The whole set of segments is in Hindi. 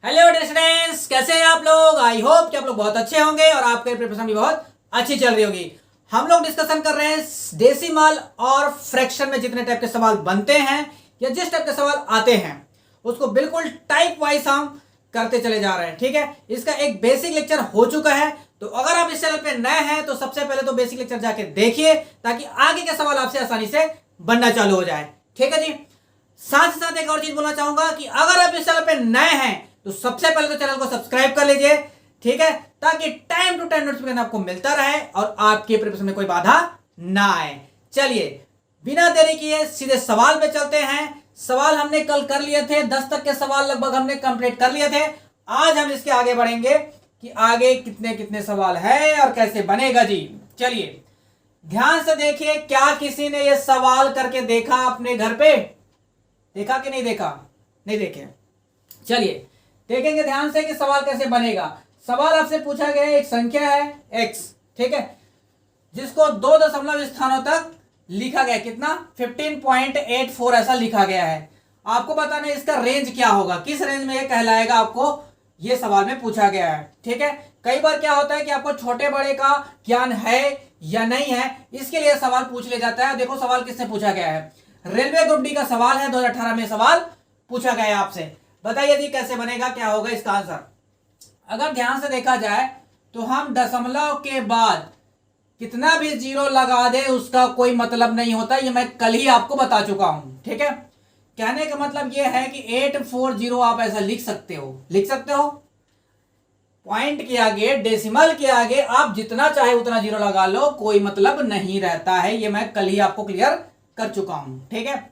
हेलो डियर स्टूडेंट्स, कैसे हैं आप लोग। आई होप कि आप लोग बहुत अच्छे होंगे और आपकी प्रिपरेशन भी बहुत अच्छी चल रही होगी। हम लोग डिस्कशन कर रहे हैं डेसिमल और फ्रैक्शन में जितने टाइप के सवाल बनते हैं या जिस टाइप के सवाल आते हैं उसको बिल्कुल टाइप वाइज हम करते चले जा रहे हैं। ठीक है, इसका एक बेसिक लेक्चर हो चुका है, तो अगर आप इस चैनल पे नए हैं तो सबसे पहले तो बेसिक लेक्चर जाके देखिए ताकि आगे के सवाल आपसे आसानी से बनना चालू हो जाए। ठीक है जी। साथ ही साथ एक और चीज बोलना चाहूंगा कि अगर आप इस चैनल पे नए हैं तो सबसे पहले तो चैनल को सब्सक्राइब कर लीजिए। ठीक है, ताकि टाइम टू टाइम नोटिफिकेशन आपको मिलता रहे और आपके प्रिपरेशन में कोई बाधा ना आए। चलिए बिना देरी किए सीधे सवाल पे चलते हैं। सवाल हमने कल कर लिए थे, 10 तक के सवाल लगभग हमने कंप्लीट कर लिए थे। आज हम इसके आगे बढ़ेंगे कि आगे कितने कितने सवाल है और कैसे बनेगा जी। चलिए ध्यान से देखिए, क्या किसी ने यह सवाल करके देखा अपने घर पे? देखा कि नहीं देखा? नहीं देखे? चलिए देखेंगे ध्यान से कि सवाल कैसे बनेगा। सवाल आपसे पूछा गया है, एक संख्या है x, ठीक है, जिसको 2 दशमलव स्थानों तक लिखा गया। कितना? 15.84 ऐसा लिखा गया है। आपको बताना है इसका रेंज क्या होगा, किस रेंज में ये कहलाएगा, आपको ये सवाल में पूछा गया है। ठीक है, कई बार क्या होता है कि आपको छोटे बड़े का ज्ञान है या नहीं है, इसके लिए सवाल पूछ लिया जाता है। देखो सवाल किससे पूछा गया है, रेलवे ग्रुप डी का सवाल है, 2018 में सवाल पूछा गया है आपसे। बताइए जी कैसे बनेगा, क्या होगा इसका आंसर। अगर ध्यान से देखा जाए तो हम दशमलव के बाद कितना भी जीरो लगा दे उसका कोई मतलब नहीं होता, ये मैं कल ही आपको बता चुका हूं। ठीक है, कहने का मतलब ये है कि 840 आप ऐसा लिख सकते हो, लिख सकते हो। पॉइंट के आगे, डेसिमल के आगे आप जितना चाहे उतना जीरो लगा लो, कोई मतलब नहीं रहता है, ये मैं कल ही आपको क्लियर कर चुका हूं। ठीक है,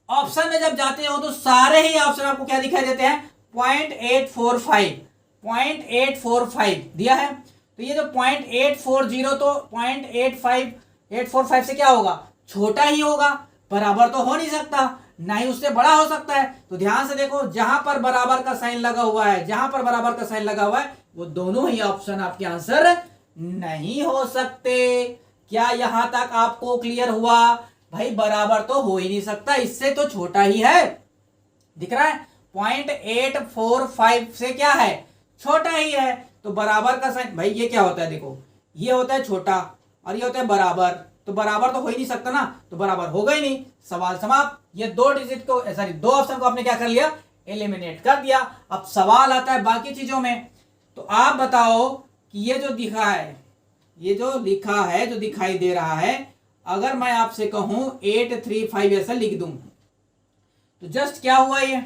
ऑप्शन में जब जाते हो तो सारे ही ऑप्शन आपको क्या दिखाई देते हैं? 0.845 दिया है। तो ये जो 0.840 तो 0.85845 से क्या होगा? छोटा ही होगा, बराबर तो हो नहीं सकता, ना ही उससे बड़ा हो सकता है। तो ध्यान से देखो, जहां पर बराबर का साइन लगा हुआ है, जहां पर बराबर का साइन लगा हुआ है वो दोनों ही ऑप्शन आपके आंसर नहीं हो सकते। क्या यहां तक आपको क्लियर हुआ? भाई बराबर तो हो ही नहीं सकता, इससे तो छोटा ही है। दिख रहा है 0.845 से क्या है? छोटा ही है। तो बराबर का साइन, भाई ये क्या होता है? देखो ये होता है छोटा और ये होता है बराबर, तो बराबर तो हो ही नहीं सकता ना, तो बराबर होगा ही नहीं। सवाल समाप्त। ये 2 डिजिट को, सॉरी 2 ऑप्शन को आपने क्या कर लिया? एलिमिनेट कर दिया। अब सवाल आता है बाकी चीजों में। तो आप बताओ कि ये जो दिखा है, ये जो लिखा है, जो दिखाई दे रहा है, अगर मैं आपसे कहूं 835 ऐसा लिख दूं तो जस्ट क्या हुआ? ये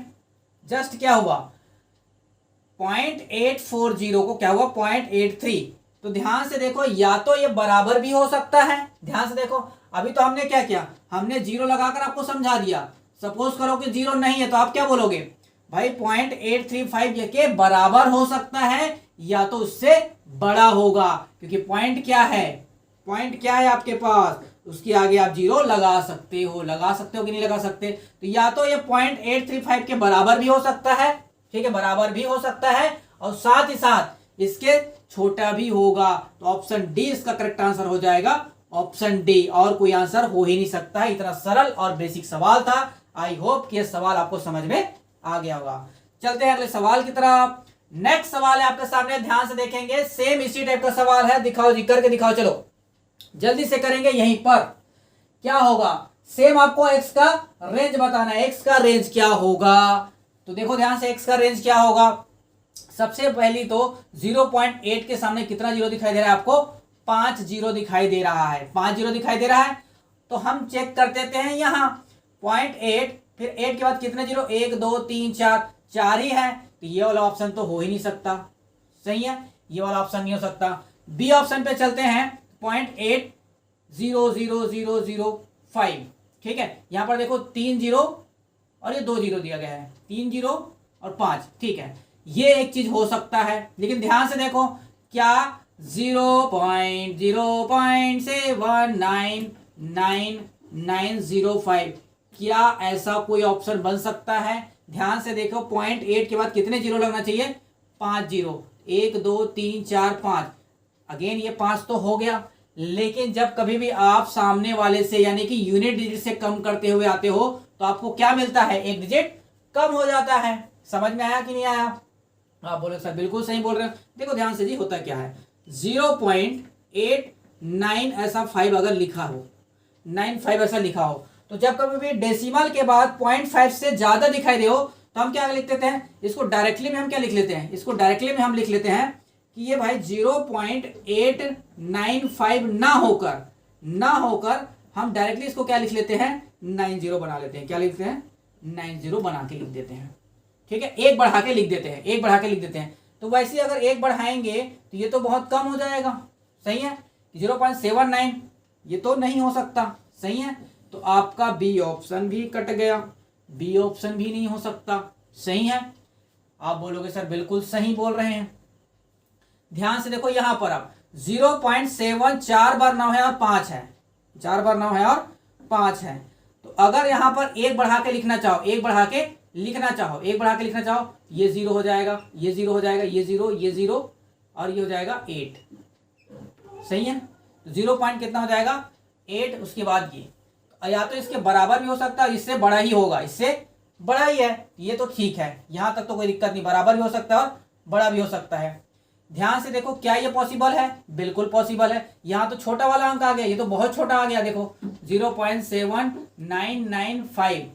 जस्ट क्या हुआ? 0.840 को क्या हुआ? 0.83। तो ध्यान से देखो, या तो ये बराबर भी हो सकता है। ध्यान से देखो, अभी तो हमने क्या किया, हमने जीरो लगाकर आपको समझा दिया। सपोज करो कि जीरो नहीं है तो आप क्या बोलोगे? भाई 0.835 ये के बराबर हो सकता है या तो उससे बड़ा होगा, क्योंकि पॉइंट क्या है, पॉइंट क्या है आपके पास, उसके आगे आप जीरो लगा सकते हो। लगा सकते हो कि नहीं लगा सकते? तो या तो ये 0.835 के बराबर भी हो सकता है, ठीक है, बराबर भी हो सकता है, और साथ ही साथ इसके छोटा भी होगा। तो ऑप्शन डी इसका करेक्ट आंसर हो जाएगा, ऑप्शन डी, और कोई आंसर हो ही नहीं सकता है। इतना सरल और बेसिक सवाल था। आई होप कि यह सवाल आपको समझ में आ गया होगा। चलते हैं अगले सवाल की तरफ। नेक्स्ट सवाल है आपके सामने, ध्यान से देखेंगे, सेम इसी टाइप का सवाल है। दिखाओ जी, करके दिखाओ, चलो जल्दी से करेंगे। यहीं पर क्या होगा? सेम आपको x का रेंज बताना है, x का रेंज क्या होगा। तो देखो ध्यान से, x का रेंज क्या होगा। सबसे पहली तो 0.8 के सामने कितना जीरो दिखाई दे रहा है आपको? 5 जीरो दिखाई दे रहा है, 5 जीरो दिखाई दे रहा है। तो हम चेक कर देते हैं यहाँ 0.8, फिर 8 के बाद कितने जीरो? 1 2 3 4, 4 ही है। तो ये वाला ऑप्शन तो हो ही नहीं सकता, सही है, ये वाला ऑप्शन नहीं हो सकता। बी ऑप्शन पे चलते हैं, 0.8000005, ठीक है। यहां पर देखो 3 जीरो और ये 2 जीरो दिया गया है, 3 जीरो और 5, ठीक है, ये एक चीज हो सकता है। लेकिन ध्यान से देखो, क्या 0.0.7199905, क्या ऐसा कोई ऑप्शन बन सकता है? ध्यान से देखो, 0.8 के बाद कितने जीरो लगना चाहिए? 5 जीरो, 1 2 3 4 5, अगेन ये 5 तो हो गया। लेकिन जब कभी भी आप सामने वाले से यानी कि यूनिट डिजिट से कम करते हुए आते हो तो आपको क्या मिलता है? एक डिजिट कम हो जाता है। समझ में आया कि नहीं आया? आप बोले सर बिल्कुल सही बोल रहे हो। देखो ध्यान से जी, होता क्या है, 0.89 ऐसा 5 अगर लिखा हो, 95 ऐसा लिखा हो, तो जब कभी भी डेसिमल के बाद 0.5 से ज्यादा दिखाई दे हो तो हम क्या लिख लेते हैं, इसको डायरेक्टली में हम क्या लिख लेते हैं, इसको डायरेक्टली में हम लिख लेते हैं कि ये भाई 0.895 ना होकर हम डायरेक्टली इसको क्या लिख लेते हैं, 90 बना लेते हैं। क्या लिखते हैं, 90 बना के लिख देते हैं। ठीक है, एक बढ़ा के लिख देते हैं, एक बढ़ा के लिख देते हैं। तो वैसे अगर एक बढ़ाएंगे तो ये तो बहुत कम हो जाएगा, सही है, 0.79 ये तो नहीं हो सकता, सही है। तो आपका बी ऑप्शन भी कट गया, बी ऑप्शन भी नहीं हो सकता, सही है। आप बोलोगे सर बिल्कुल सही बोल रहे हैं। ध्यान से देखो यहां पर अब 0.7 4 बार 9 है और 5 है, 4 बार 9 है और 5 है। तो अगर यहां पर एक बढ़ा के लिखना चाहो, एक बढ़ा के लिखना चाहो, एक बढ़ा के लिखना चाहो, ये 0 हो जाएगा, ये 0 हो जाएगा, ये 0, ये 0 और ये हो जाएगा 8, सही है। 0 पॉइंट कितना हो जाएगा, 8। उसके बाद या तो इसके बराबर भी हो सकता है, इससे बड़ा ही होगा, इससे बड़ा ही है, ये तो ठीक है, यहां तक तो कोई दिक्कत नहीं, बराबर भी हो सकता है और बड़ा भी हो सकता है। ध्यान से देखो, क्या ये पॉसिबल है, बिल्कुल पॉसिबल है। यहां तो छोटा वाला अंक आ गया, ये तो बहुत छोटा आ गया, देखो 0.7995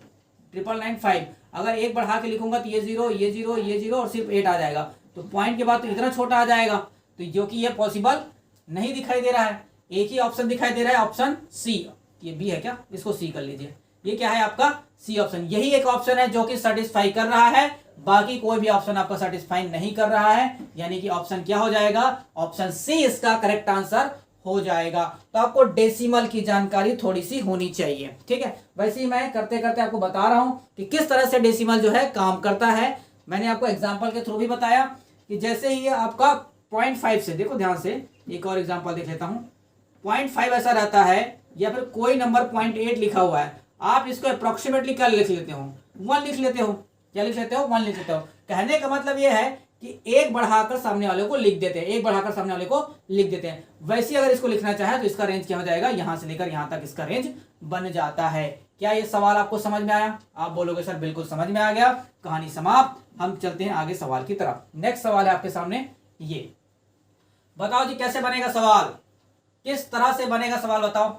995। अगर एक बढ़ा के लिखूंगा तो ये 0, ये 0, ये 0 और सिर्फ 8 आ जाएगा, तो पॉइंट के बाद तो इतना छोटा आ जाएगा, तो जो कि ये पॉसिबल नहीं दिखाई दे रहा है। एक ही ऑप्शन दिखाई दे रहा है, ऑप्शन सी। ये बी है क्या, इसको सी कर लीजिए। ये क्या है आपका, सी ऑप्शन। यही एक ऑप्शन है जो कि सेटिस्फाई कर रहा है, बाकी कोई भी ऑप्शन आपका सेटिस्फाई नहीं कर रहा है, यानी कि ऑप्शन क्या हो जाएगा, ऑप्शन सी इसका करेक्ट आंसर हो जाएगा। तो आपको डेसिमल की जानकारी थोड़ी सी होनी चाहिए, ठीक है। वैसे ही मैं करते करते आपको बता रहा हूं कि किस तरह से डेसिमल जो है काम करता है। मैंने आपको एग्जाम्पल के थ्रू भी बताया कि जैसे ही आपका 0.5 से, देखो ध्यान से एक और एग्जाम्पल देख लेता हूं। 0.5 ऐसा रहता है, या फिर कोई नंबर 0.8 लिखा हुआ है, आप इसको अप्रोक्सीमेटली क्या लिख लेते हो, 1 लिख लेते हो। क्या लिख लेते हो, 1 लिख लेते हो। कहने का मतलब यह है कि एक बढ़ाकर सामने वाले को लिख देते हैं, एक बढ़ाकर सामने वाले को लिख देते हैं। वैसे अगर इसको लिखना चाहे तो इसका रेंज क्या हो जाएगा, यहां से लेकर यहां तक इसका रेंज बन जाता है। क्या ये सवाल आपको समझ में आया? आप बोलोगे सर बिल्कुल समझ में आ गया। कहानी समाप्त। हम चलते हैं आगे सवाल की तरफ। नेक्स्ट सवाल है आपके सामने, ये बताओ जी कैसे बनेगा सवाल, किस तरह से बनेगा सवाल बताओ,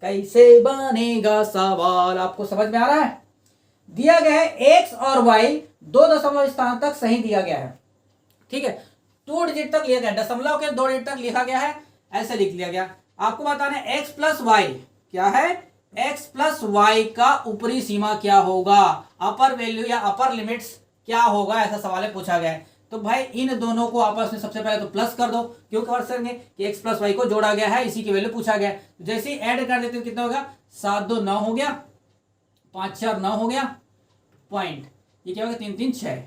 कैसे बनेगा सवाल, आपको समझ में आ रहा है? दिया गया है x और y 2 दशमलव स्थान तक सही दिया गया है, ठीक है। 2 डिजिट तक लिया गया, दशमलव के 2 डिजिट तक लिखा गया है, ऐसे लिख लिया गया। आपको बताना है x प्लस वाई क्या है, x प्लस वाई का ऊपरी सीमा क्या होगा, अपर वैल्यू या अपर लिमिट्स क्या होगा, ऐसा सवाल है, पूछा गया है। तो भाई इन दोनों को आपस में सबसे पहले तो प्लस कर दो, क्यों कर सकेंगे कि x प्लस वाई को जोड़ा गया है, इसी की वैल्यू पूछा गया है। जैसे ही ऐड कर देते हो कितना होगा, 7 2 9 हो गया, 5 4 9 हो गया, पॉइंट ये क्या होगा 3 3 6,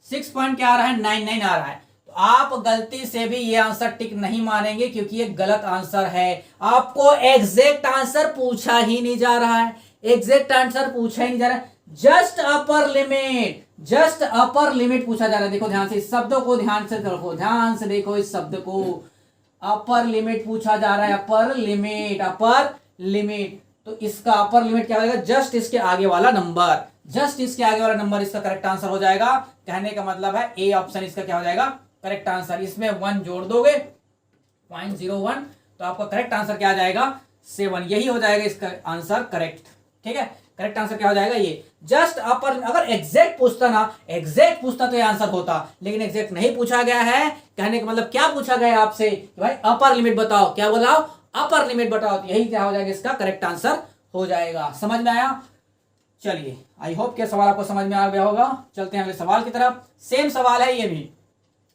6 पॉइंट क्या आ रहा है, 9 9 आ रहा है। तो आप गलती से भी ये आंसर टिक नहीं मानेंगे, क्योंकि ये गलत आंसर है। आपको एग्जैक्ट आंसर पूछा ही नहीं जा रहा है, एग्जैक्ट आंसर पूछा ही नहीं जा रहा है, just upper limit, just upper limit पूछा जा रहा है। देखो ध्यान से इस शब्दों को ध्यान से देखो, ध्यान से देखो इस शब्द को, अपर लिमिट पूछा जा रहा है, अपर लिमिट, अपर लिमिट। तो इसका अपर लिमिट क्या होगा, जस्ट इसके आगे वाला नंबर, जस्ट इसके आगे वाला नंबर इसका करेक्ट आंसर हो जाएगा। कहने का मतलब है ए ऑप्शन इसका क्या हो जाएगा, करेक्ट आंसर। इसमें 1 जोड़ दोगे 0.01, तो आपका करेक्ट आंसर क्या आ जाएगा, 7। यही हो जाएगा इसका आंसर करेक्ट, ठीक है। करेक्ट आंसर क्या हो जाएगा, ये जस्ट अपर। अगर एग्जैक्ट पूछता ना, एग्जैक्ट पूछता तो ये आंसर होता, लेकिन एग्जैक्ट नहीं पूछा गया है। कहने का मतलब क्या पूछा गया है आपसे, भाई अपर लिमिट बताओ, क्या बोलाओ, अपर लिमिट बताओ, तो यही क्या हो जाएगा, इसका करेक्ट आंसर हो जाएगा। समझ में आया? चलिए, आई होप कि सवाल आपको समझ में आ गया होगा। चलते हैं अगले सवाल की तरफ। सेम सवाल है ये भी,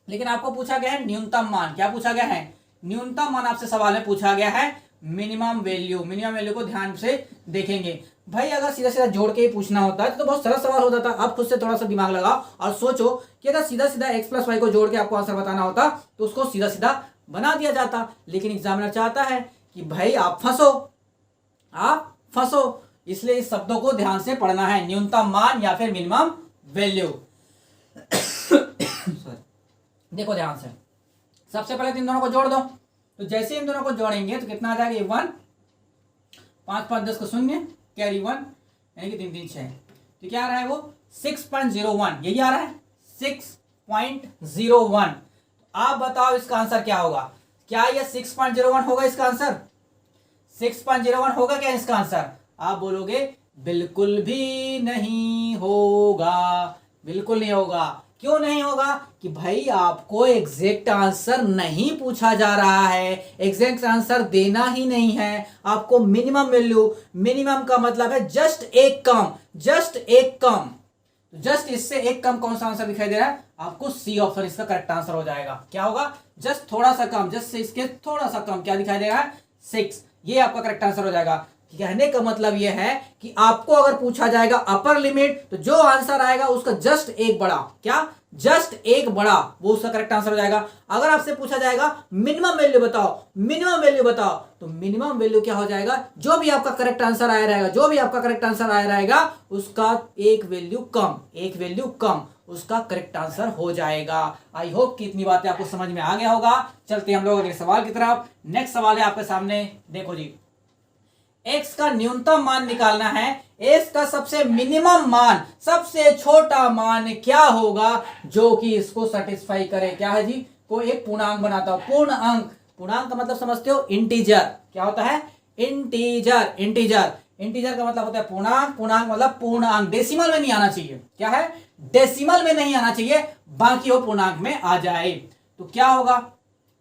लेकिन आपको पूछा गया है न्यूनतम मान। क्या पूछा गया है, न्यूनतम मान आपसे सवाल में पूछा गया है, मिनिमम वैल्यू। मिनिमम वैल्यू को ध्यान से देखेंगे। भाई अगर सीधा सीधा जोड़ के ही पूछना होता है तो बहुत सरल सवाल हो जाता। अब खुद से थोड़ा सा दिमाग लगाओ और सोचो कि अगर सीधा सीधा x प्लस वाई को जोड़ के आपको आंसर बताना होता तो उसको सीधा सीधा बना दिया जाता। लेकिन एग्जामिनर चाहता है कि भाई आप फंसो, आप फंसो, इसलिए इस शब्दों को ध्यान से पढ़ना है, न्यूनतम मान या फिर मिनिमम वैल्यू। देखो ध्यान से, सबसे पहले इन दोनों को जोड़ दो। तो जैसे इन दोनों को जोड़ेंगे तो कितना आ जाएगा, 1 5 5 10 को 0 कैरी 1, यानी कि 3 3 6। तो क्या आ रहा है वो 6.01 यही आ रहा है 6.01। आप बताओ इसका आंसर क्या होगा? क्या ये 6.01 होगा इसका आंसर? 6.01 होगा क्या इसका आंसर? आप बोलोगे बिल्कुल भी नहीं होगा, बिल्कुल नहीं होगा। क्यों नहीं होगा? कि भाई आपको एग्जैक्ट आंसर नहीं पूछा जा रहा है, एग्जैक्ट आंसर देना ही नहीं है आपको। मिनिमम वैल्यू, मिनिमम का मतलब है जस्ट एक कम, जस्ट एक कम। जस्ट इससे एक कम कौन सा आंसर दिखाई दे रहा है आपको? सी ऑप्शन इसका करेक्ट आंसर हो जाएगा। क्या होगा? जस्ट थोड़ा सा कम, जस्ट से इसके थोड़ा सा कम, क्या दिखाई दे रहा है? 6। ये आपका करेक्ट आंसर हो जाएगा। कहने का मतलब यह है कि आपको अगर पूछा जाएगा अपर लिमिट, तो जो आंसर आएगा उसका जस्ट एक बड़ा, क्या? जस्ट एक बड़ा, वो उसका करेक्ट आंसर हो जाएगा। अगर आपसे पूछा जाएगा मिनिमम वैल्यू बताओ, मिनिमम वैल्यू बताओ, तो मिनिमम वैल्यू क्या हो जाएगा? जो भी आपका करेक्ट आंसर आया रहेगा, जो भी आपका करेक्ट आंसर आया रहेगा उसका एक वैल्यू कम, एक वैल्यू कम, उसका करेक्ट आंसर हो जाएगा। आई होप कि इतनी बातें आपको समझ में आ गया होगा। चलते हैं हम लोग अगले सवाल की तरफ। नेक्स्ट सवाल है आपके सामने, देखो जी। x का न्यूनतम मान निकालना है, x का सबसे मिनिमम मान, सबसे छोटा मान क्या होगा जो कि इसको सेटिस्फाई करे? क्या है जी? कोई एक पूर्णांक बनाता हो, पूर्ण अंक। पूर्णांक का मतलब समझते हो? इंटीजर। क्या होता है? इंटीजर। इंटीजर, इंटीजर का मतलब होता है पूर्णांक। पूर्णांक मतलब पूर्ण अंक, डेसिमल में नहीं आना चाहिए। क्या है? डेसिमल में नहीं आना चाहिए, बाकी वो पूर्णांक में आ जाए। तो क्या होगा?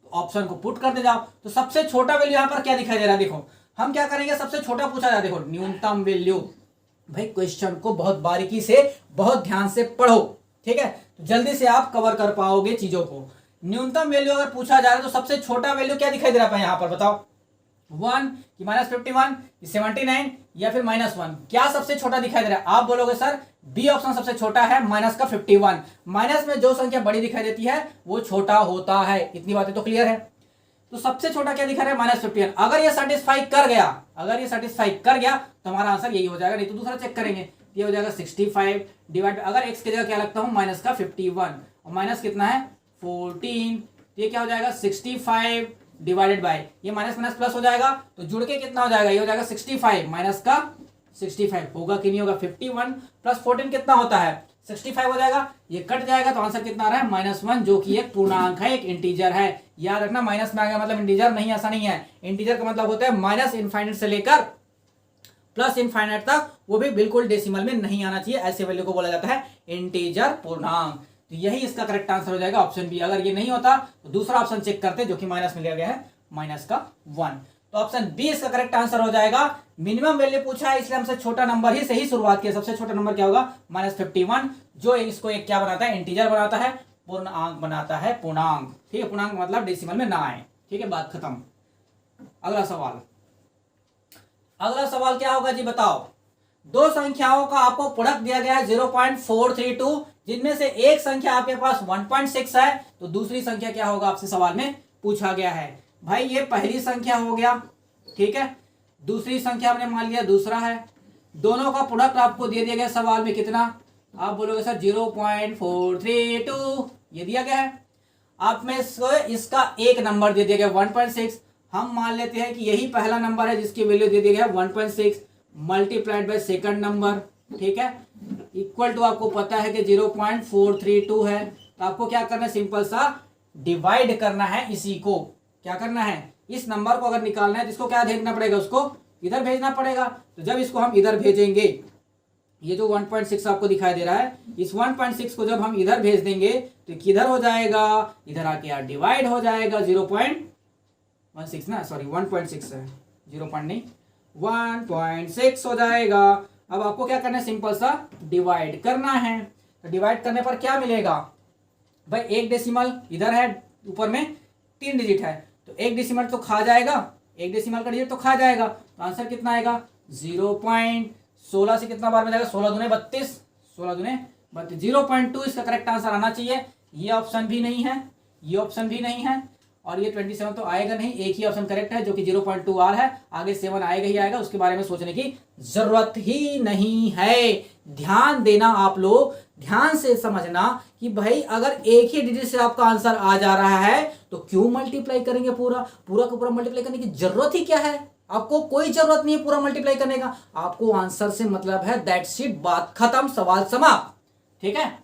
ऑप्शन को पुट करते जाओ। तो सबसे छोटा वैल्यू यहां पर क्या दिखाई दे रहा है? देखो हम क्या करेंगे, सबसे छोटा पूछा जाए, देखो न्यूनतम वैल्यू। भाई क्वेश्चन को बहुत बारीकी से, बहुत ध्यान से पढ़ो, ठीक है? तो जल्दी से आप कवर कर पाओगे चीजों को। न्यूनतम वैल्यू अगर पूछा जा रहा है तो सबसे छोटा वैल्यू क्या दिखाई दे रहा है यहां पर? बताओ। 1 कि -51 कि 79 या फिर -1? क्या सबसे छोटा दिखाई दे रहा है? आप बोलोगे सर बी ऑप्शन सबसे छोटा है, माइनस का 51। माइनस में जो संख्या बड़ी दिखाई देती है वो छोटा होता है। इतनी बातें तो क्लियर है। तो सबसे छोटा क्या दिखा रहा है? -51। अगर ये सेटिस्फाई कर गया, अगर ये सेटिस्फाई कर गया तो हमारा आंसर यही हो जाएगा। नहीं तो दूसरा चेक करेंगे, ये हो जाएगा 65 डिवाइड, अगर x की जगह क्या लगता हूं माइनस का 51 और माइनस कितना है 14, ये क्या हो जाएगा 65 डिवाइडेड बाय, ये माइनस माइनस प्लस हो जाएगा तो जुड़ के कितना हो जाएगा? ये हो जाएगा 65 माइनस का 65 होगा कि नहीं होगा? 51 प्लस 14 कितना होता है? 65 हो जाएगा। ये कट जाएगा तो आंसर कितना आ रहा है? -1, जो कि एक पूर्णांक है, एक इंटीजर है। याद रखना माइनस में आ गया मतलब इंटीजर नहीं, ऐसा नहीं है। इंटीजर का मतलब होता है माइनस इनफाइनाइट से लेकर प्लस इनफाइनाइट तक, वो भी बिल्कुल डेसिमल में नहीं आना चाहिए। ऐसे वैल्यू को बोला जाता है इंटीजर पूर्णांक। तो यही इसका करेक्ट आंसर हो जाएगा, ऑप्शन बी। अगर ये नहीं होता तो दूसरा ऑप्शन चेक करते जो कि माइनस में लिया गया है, -1। तो ऑप्शन बी इसका करेक्ट आंसर हो जाएगा। मिनिमम वैल्यू पूछा है इसलिए हमसे छोटा नंबर ही से ही शुरुआत की। सबसे छोटा नंबर क्या होगा? -51, जो इसको एक क्या बनाता है? इंटीजर बनाता है, पूर्णांक बनाता है, पूर्णांक। ठीक है, पूर्णांक मतलब डेसिमल में ना आए। ठीक है, बात खत्म। अगला सवाल, अगला सवाल क्या होगा जी? बताओ। दो संख्याओं का आपको प्रोडक्ट दिया गया है 0.432, जिनमें से एक संख्या आपके पास 1.6 है, तो दूसरी संख्या क्या होगा आपसे सवाल में पूछा गया है। भाई ये पहली संख्या हो गया, ठीक है, दूसरी संख्या हमने मान लिया दूसरा है। दोनों का प्रोडक्ट आपको दे दिया गया सवाल में कितना? आप बोलोगे सर 0.432, ये दिया गया है। आप में इसका एक नंबर दे दिया गया 1.6। हम मान लेते हैं कि यही पहला नंबर है जिसकी वैल्यू दे दिया गया 1.6 मल्टीप्लाइड बाय सेकंड नंबर, ठीक है, इक्वल टू आपको पता है कि 0.432 है। तो आपको क्या करना है? सिंपल सा डिवाइड करना है इसी को। क्या करना है? इस नंबर को अगर निकालना है तो इसको क्या देखना पड़ेगा? उसको इधर भेजना पड़ेगा। तो जब इसको हम इधर भेजेंगे, ये जो 1.6 आपको दिखाई दे रहा है, इस 1.6 को जब हम इधर भेज देंगे तो किधर हो जाएगा? इधर आके यार डिवाइड हो जाएगा। 0.16 ना, सॉरी 1.6 है, 0. नहीं 1.6 हो जाएगा। अब आपको क्या करना है? सिंपल सा डिवाइड करना है। तो डिवाइड करने पर क्या मिलेगा? भाई एक डेसिमल इधर है, ऊपर में 3 डिजिट है, तो एक डेसिमल तो खा जाएगा, एक डेसिमल का डिजिट तो खा जाएगा। तो आंसर कितना आएगा? 0.16 से कितना बार में जाएगा? 16 दूने 32, 16 दूने 32, 0.2 इसका करेक्ट आंसर आना चाहिए। ये ऑप्शन भी नहीं है, ये ऑप्शन भी नहीं है, और ये 27 तो आएगा नहीं। एक ही ऑप्शन करेक्ट है जो कि 0.2 आर है। आगे 7 आएगा ही आएगा, उसके बारे में सोचने की जरूरत ही नहीं है। ध्यान देना, आप लोग ध्यान से समझना कि भाई अगर एक ही डिजिट से आपका आंसर आ जा रहा है तो क्यों मल्टीप्लाई करेंगे? पूरा पूरा का पूरा मल्टीप्लाई करने की जरूरत ही क्या है? आपको कोई जरूरत नहीं है पूरा मल्टीप्लाई करने का। आपको आंसर से मतलब है, दैट्स इट, बात खत्म, सवाल समाप्त। ठीक है,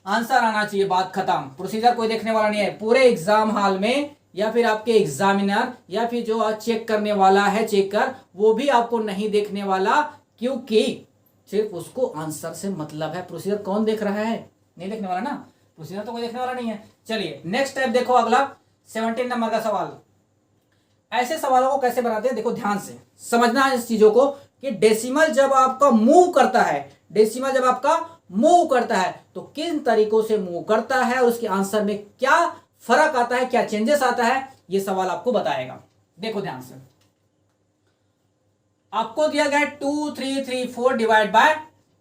आंसर आना चाहिए, बात खत्म। प्रोसीजर कोई देखने वाला नहीं है पूरे एग्जाम हॉल में, या फिर आपके एग्जामिनर या फिर जो चेक करने वाला है चेकर, वो भी आपको नहीं देखने वाला, क्योंकि सिर्फ उसको आंसर से मतलब है। प्रोसीजर कौन देख रहा है? नहीं देखने वाला ना, प्रोसीजर तो कोई देखने वाला नहीं है। चलिए नेक्स्ट स्टेप देखो, अगला 17 नंबर का सवाल। ऐसे सवालों को कैसे बनाते हैं, देखो ध्यान से समझना है इस चीजों को, कि डेसिमल जब आपका मूव करता है, डेसिमल जब आपका मूव करता है तो किन तरीकों से मूव करता है और उसके आंसर में क्या फर्क आता है, क्या चेंजेस आता है, ये सवाल आपको बताएगा। देखो ध्यान से, आपको दिया गया है 2334 डिवाइड बाय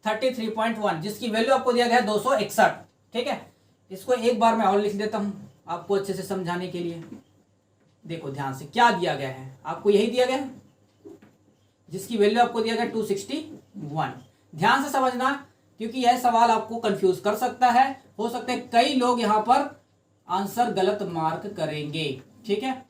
33.1, जिसकी वैल्यू आपको दिया गया है 261। ठीक है, इसको एक बार मैं और लिख देता हूं आपको अच्छे से समझाने के लिए। देखो ध्यान से क्या दिया गया है, आपको यही दिया गया है, जिसकी वैल्यू आपको दिया गया 261। ध्यान से समझना, क्योंकि यह सवाल आपको कंफ्यूज कर सकता है। हो सकता है कई लोग यहां पर आंसर गलत मार्क करेंगे। ठीक है,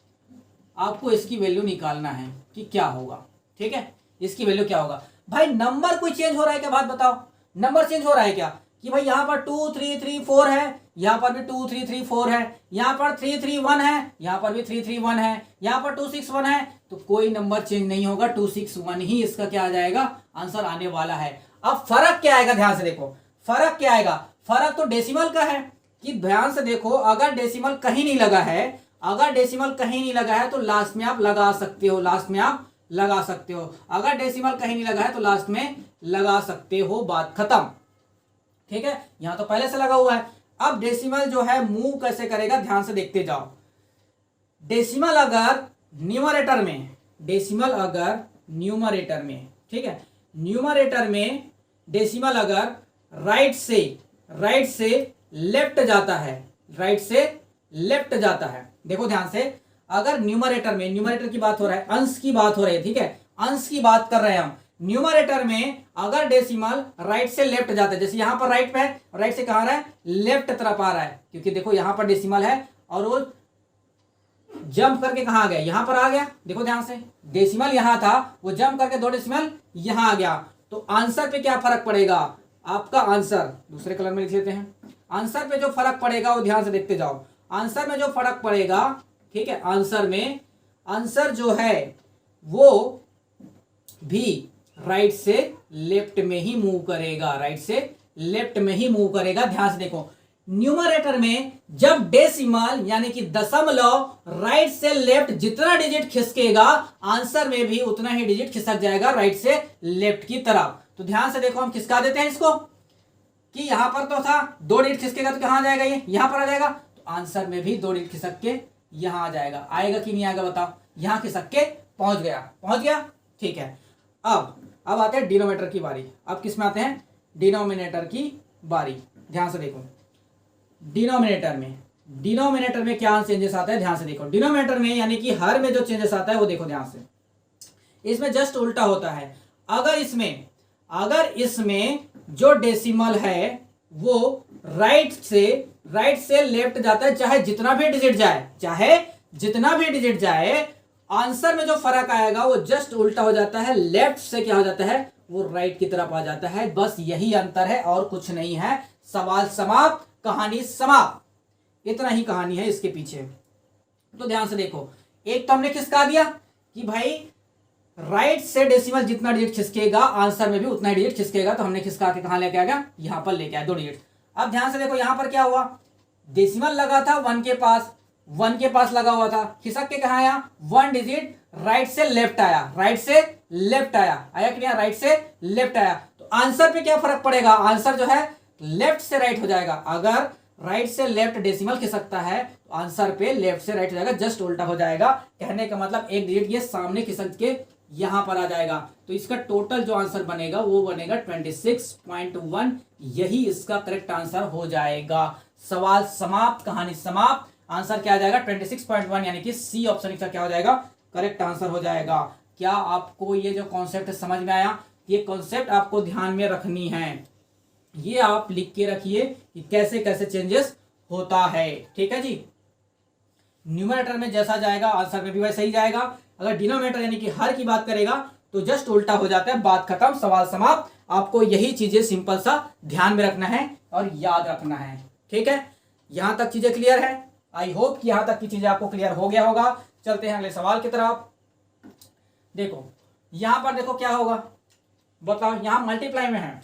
आपको इसकी वैल्यू निकालना है कि क्या होगा। ठीक है, इसकी वैल्यू क्या होगा। भाई नंबर कोई चेंज हो रहा है क्या, बात बताओ, नंबर चेंज हो रहा है क्या? कि भाई यहां पर 2334 है, यहां पर भी 2334 है, यहां पर 331 है, यहां पर भी 331 है, यहां पर 261 है, तो कोई नंबर चेंज नहीं होगा, 261 ही इसका क्या आ जाएगा, आंसर आने वाला है। अब फर्क क्या आएगा, ध्यान से देखो, फर्क क्या आएगा, फर्क तो डेसिमल का है। कि ध्यान से देखो, अगर डेसिमल कहीं नहीं लगा है, अगर डेसिमल कहीं नहीं लगा है तो लास्ट में आप लगा सकते हो, लास्ट में आप लगा सकते हो। अगर डेसिमल कहीं नहीं लगा है तो लास्ट में लगा सकते हो, बात खत्म। ठीक है, यहां तो पहले से लगा हुआ है। अब डेसिमल जो है मूव कैसे करेगा, ध्यान से देखते जाओ। डेसिमल अगर न्यूमरेटर में, डेसिमल अगर न्यूमरेटर में, ठीक है, न्यूमरेटर में डेसिमल अगर राइट से लेफ्ट जाता है, राइट से लेफ्ट जाता है। देखो ध्यान से, अगर न्यूमरेटर में, न्यूमरेटर की बात हो रहा है, अंश की बात हो रही है, ठीक है, अंश की बात कर रहे हैं हम। न्यूमरेटर में अगर डेसिमल राइट से लेफ्ट जाता है, जैसे यहां पर राइट पे है, राइट से कहां आ रहा है, लेफ्ट तरफ आ रहा है, क्योंकि देखो यहां पर डेसिमल है और वो जंप करके कहां आ गया, यहां पर आ गया। देखो ध्यान से, डेसिमल यहां था, वो जंप करके 2 डेसिमल यहां आ गया, तो आंसर पे क्या फर्क पड़ेगा, आपका आंसर दूसरे कलर में लिख लेते हैं। आंसर पे जो फर्क पड़ेगा वो ध्यान से देखते जाओ। आंसर में जो फर्क पड़ेगा, ठीक है, आंसर में, आंसर जो है वो भी राइट से लेफ्ट में ही मूव करेगा, राइट से लेफ्ट में ही मूव करेगा। ध्यान से देखो, न्यूमरेटर में जब डेसिमल यानी कि दशमलव राइट से लेफ्ट जितना डिजिट खिसकेगा, आंसर में भी उतना ही डिजिट खिसक जाएगा राइट से लेफ्ट की तरफ। तो ध्यान से देखो, हम खिसका देते हैं इसको, कि यहां पर तो था 2 डिजिट खिसकेगा तो कहां जाएगा, ये यहां पर आ जाएगा, तो आंसर में भी 2 डिजिट खिसक के यहां आ जाएगा। आएगा कि नहीं आएगा बताओ, यहां खिसक के पहुंच गया। ठीक है, अब आते हैं डिनोमिनेटर की बारी। अब किस में आते हैं, डिनोमिनेटर की बारी। ध्यान से देखो, डिनोमिनेटर में क्या चेंजेस आता है, ध्यान से देखो। डिनोमिनेटर में यानी कि हर में जो चेंजेस आता है वो देखो ध्यान से, इसमें जस्ट उल्टा होता है। अगर इसमें जो डेसिमल है वो राइट से लेफ्ट जाता है, चाहे जितना भी डिजिट जाए, आंसर में जो फर्क आएगा वो जस्ट उल्टा हो जाता है, लेफ्ट से क्या हो जाता है, वो राइट की तरफ आ जाता है। बस यही अंतर है और कुछ नहीं है। सवाल समाप्त, कहानी समाप्त, इतना ही कहानी है इसके पीछे। तो ध्यान से देखो, एक तो हमने खिसका दिया कि भाई राइट से डेसिमल जितना डिजिट खिसकेगा, आंसर में भी उतना डिजिट खिसकेगा, तो हमने खिसका के कहां लेके आ गया, यहां पर लेके आया 2 डिजिट। अब ध्यान से देखो, यहां पर क्या हुआ, डेसिमल लगा था 1 के पास लगा हुआ था, खिसक के कहां आया, 1 डिजिट राइट से लेफ्ट आया, आया कि नहीं, राइट से लेफ्ट आया। तो आंसर पे क्या फर्क पड़ेगा, आंसर जो है लेफ्ट से राइट हो जाएगा। अगर राइट से लेफ्ट डेसिमल खिसकता है तो आंसर पे लेफ्ट से राइट हो जाएगा, जस्ट उल्टा हो जाएगा। कहने का मतलब 1 डिजिट ये सामने खिसक के यहां पर आ जाएगा। तो इसका टोटल जो आंसर बनेगा वो बनेगा 26.1, यही इसका करेक्ट आंसर हो जाएगा। सवाल समाप्त, कहानी समाप्त। आंसर क्या आ जाएगा 26.1, यानी कि सी ऑप्शन का क्या हो जाएगा, करेक्ट आंसर हो जाएगा। क्या आपको ये जो कॉन्सेप्ट समझ में आया, ये कॉन्सेप्ट आपको ध्यान में रखनी है, ये आप लिख के रखिए कि कैसे कैसे चेंजेस होता है। ठीक है जी, न्यूमरेटर में जैसा जाएगा आंसर में भी वैसा ही जाएगा। अगर डिनोमिनेटर यानी कि हर की बात करेगा तो जस्ट उल्टा हो जाता है, बात खत्म, सवाल समाप्त। आपको यही चीजें सिंपल सा ध्यान में रखना है और याद रखना है। ठीक है, यहां तक चीजें क्लियर है? आई होप कि यहां तक की चीजें आपको क्लियर हो गया होगा। चलते हैं अगले सवाल की तरफ। देखो यहां पर देखो क्या होगा, बताओ। यहां मल्टीप्लाई में है,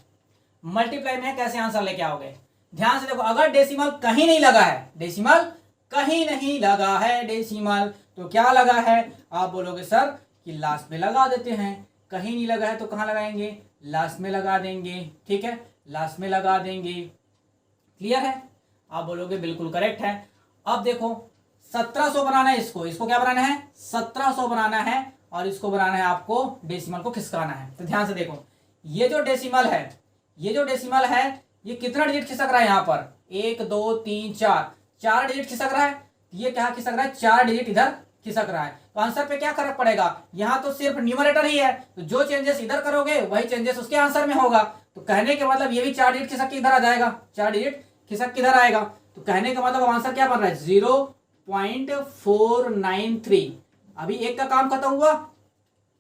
मल्टीप्लाई में है, कैसे आंसर लेके आओगे? ध्यान से देखो, अगर डेसिमल कहीं नहीं लगा है, डेसिमल कहीं नहीं लगा है, डेसिमल तो क्या लगा है? आप बोलोगे सर कि लास्ट में लगा देते हैं। कहीं नहीं लगा है तो कहां लगाएंगे? लास्ट में लगा देंगे। ठीक है, लास्ट में लगा देंगे। क्लियर है? आप बोलोगे बिल्कुल करेक्ट है। अब देखो 1700 बनाना है, इसको क्या बनाना है? 1700 बनाना है, और इसको बनाना है आपको, डेसिमल को खिसकाना है। तो ध्यान से देखो, ये जो डेसिमल है, ये जो डेसिमल है, ये कितना डिजिट खिसक रहा है? यहाँ पर 1 2 3 4, 4 डिजिट खिसक रहा है। ये क्या खिसक रहा है? 4 डिजिट इधर खिसक रहा है। तो आंसर पे क्या फर्क पड़ेगा? यहाँ तो सिर्फ न्यूमरेटर ही है, तो जो चेंजेस इधर करोगे वही चेंजेस उसके आंसर में होगा। तो कहने के मतलब ये भी 4 डिजिट खिसक के इधर आ जाएगा, 4 डिजिट खिसक के इधर आएगा। तो कहने का मतलब आंसर क्या बन रहा है? 0.493। अभी एक का काम खत्म हुआ,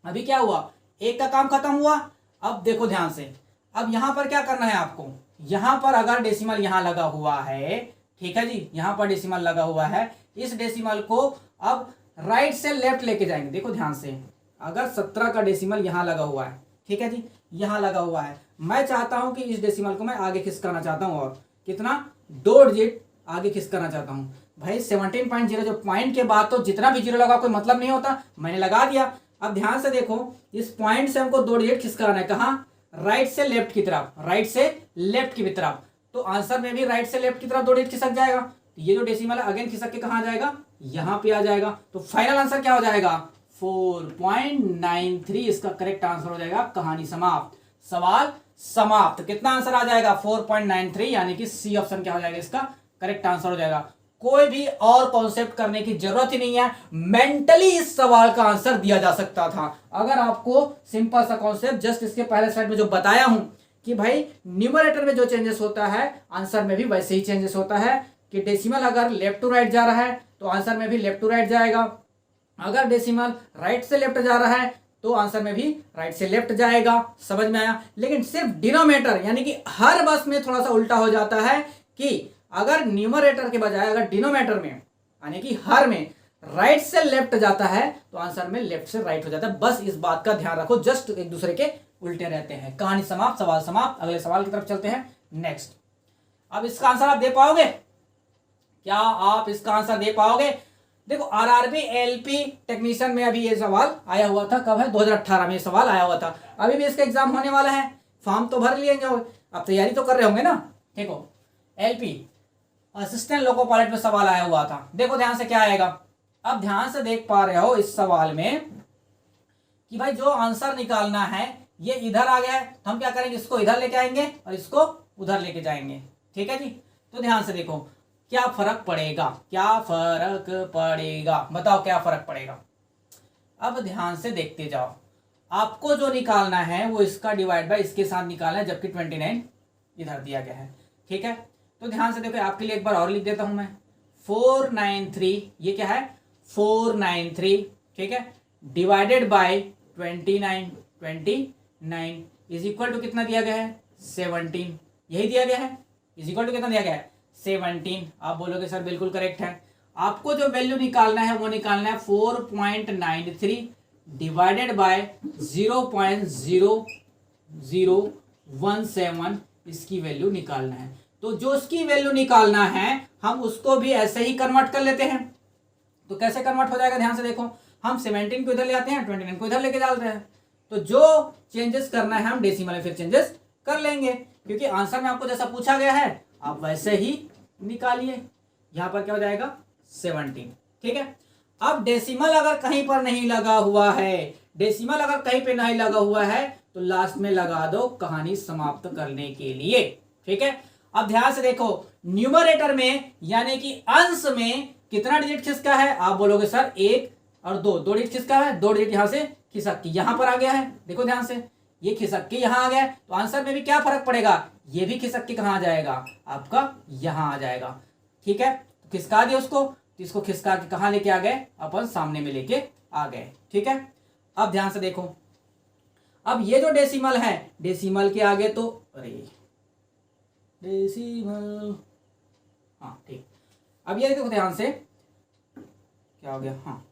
अभी क्या हुआ? एक का काम खत्म हुआ। अब देखो ध्यान से, अब यहां पर क्या करना है आपको? यहां पर अगर डेसिमल यहां लगा हुआ है, ठीक है जी, यहां पर डेसिमल लगा हुआ है, इस डेसिमल को अब राइट से लेफ्ट लेके जाएंगे। देखो ध्यान से, अगर 17 का डेसिमल यहां लगा हुआ है, ठीक है जी, यहां लगा हुआ है, मैं चाहता हूं कि इस डेसिमल को मैं आगे खिसकाना चाहता हूं, और कितना? 2 डिजिट आगे खिसकाना चाहता हूं। भाई 17.0 जो पॉइंट के बाद तो जितना भी जीरो लगा कोई मतलब नहीं होता, मैंने लगा दिया। अब ध्यान से देखो, इस पॉइंट से हमको 2 डिजिट खिसकाना है। कहां? राइट से लेफ्ट की तरफ, राइट से लेफ्ट की तरफ। तो आंसर में भी राइट से लेफ्ट की तरफ 2 डिजिट खिसक जाएगा। तो ये जो डेसिमल है अगेन खिसक के कहां आ जाएगा? यहां पे आ जाएगा। तो फाइनल आंसर क्या हो जाएगा? 4.93 इसका करेक्ट आंसर हो जाएगा। कहानी समाप्त, सवाल समाप्त। कितना आंसर आ जाएगा? 4.93, यानी कि सी ऑप्शन क्या हो जाएगा? इसका करेक्ट आंसर हो जाएगा। कोई भी और कॉन्सेप्ट करने की जरूरत ही नहीं है, मेंटली इस सवाल का आंसर दिया जा सकता था। अगर आपको सिंपल सा कॉन्सेप्ट जस्ट इसके पहले स्लाइड में जो बताया हूं कि भाई न्यूमरेटर में जो चेंजेस होता है आंसर में भी वैसे ही चेंजेस होता है, कि डेसिमल अगर लेफ्ट टू राइट जा रहा है तो आंसर में भी लेफ्ट टू राइट जाएगा, अगर डेसिमल राइट से लेफ्ट जा रहा है तो आंसर में भी राइट से लेफ्ट जाएगा। समझ में आया? लेकिन सिर्फ डिनोमिनेटर यानी कि हर बस में थोड़ा सा उल्टा हो जाता है, कि अगर न्यूमरेटर के बजाय अगर डिनोमिनेटर में यानी कि हर में राइट से लेफ्ट जाता है तो आंसर में लेफ्ट से राइट हो जाता है। बस इस बात का ध्यान रखो, जस्ट एक दूसरे के उल्टे रहते हैं। कहानी समाप्त, सवाल समाप्त। अगले सवाल की तरफ चलते हैं, नेक्स्ट। अब इसका आंसर आप दे पाओगे? क्या आप इसका आंसर दे पाओगे? देखो आरआरबी एलपी टेक्नीशियन में अभी ये सवाल आया हुआ था। कब है? 2018 में ये सवाल आया हुआ था। अभी भी इसका एग्जाम होने वाला है, फॉर्म तो भर लिए होंगे, अब तैयारी तो कर रहे होंगे ना। देखो एलपी असिस्टेंट लोको पायलट में सवाल आया हुआ था। देखो ध्यान से क्या आएगा। अब ध्यान से देख पा रहे हो इस सवाल में कि भाई जो आंसर निकालना है ये इधर आ गया है, तो हम क्या करेंगे? इसको इधर लेके आएंगे और इसको उधर लेके जाएंगे। ठीक है जी। तो ध्यान से देखो क्या फर्क पड़ेगा, क्या फर्क पड़ेगा, बताओ क्या फर्क पड़ेगा। अब ध्यान से देखते जाओ, आपको जो निकालना है वो इसका डिवाइड बाय इसके साथ निकालना है, जबकि 29 इधर दिया गया है। ठीक है, तो ध्यान से देखो, आपके लिए एक बार और लिख देता हूं मैं। 493, ये क्या है? 493, ठीक है, divided by 29 is equal to कितना दिया गया है? 17। यही दिया गया है, इज इक्वल टू कितना दिया गया है? 17। आप बोलोगे सर बिल्कुल करेक्ट है। आपको जो वैल्यू निकालना है वो निकालना है 4.93 डिवाइडेड बाय 0.0017, इसकी वैल्यू निकालना है। तो जो उसकी वैल्यू निकालना है हम उसको भी ऐसे ही कन्वर्ट कर लेते हैं। तो कैसे कन्वर्ट हो जाएगा? ध्यान से देखो, हम 17 को इधर ले आते हैं, 29 को इधर लेके डालते हैं। तो जो चेंजेस करना है हम डेसिमल में फिर चेंजेस कर लेंगे, क्योंकि आंसर में आपको जैसा पूछा गया है आप वैसे ही निकालिए। यहां पर क्या हो जाएगा? 17। ठीक है, अब डेसिमल अगर कहीं पर नहीं लगा हुआ है, डेसिमल अगर कहीं पे नहीं लगा हुआ है तो लास्ट में लगा दो, कहानी समाप्त करने के लिए। ठीक है, अब ध्यान से देखो, न्यूमरेटर में यानी कि अंश में कितना डिजिट खिसका है? आप बोलोगे सर 1 और 2 डिजिट खिसका है, 2 डिजिट यहां से खिसक के यहां पर आ गया है। देखो ध्यान से, ये खिसक के यहां आ गया है, तो आंसर में भी क्या फर्क पड़ेगा? ये भी खिसक के कहां आ जाएगा? आपका यहां आ जाएगा। ठीक है, तो खिसका दिया उसको, तो इसको खिसका के कहां लेके आ गए? अपन सामने में लेके आ गए। ठीक है, अब ध्यान से देखो, अब ये जो डेसिमल है, डेसिमल के आगे तो अरे डेसिमल, हाँ ठीक। अब ये देखो ध्यान से क्या हो गया, हाँ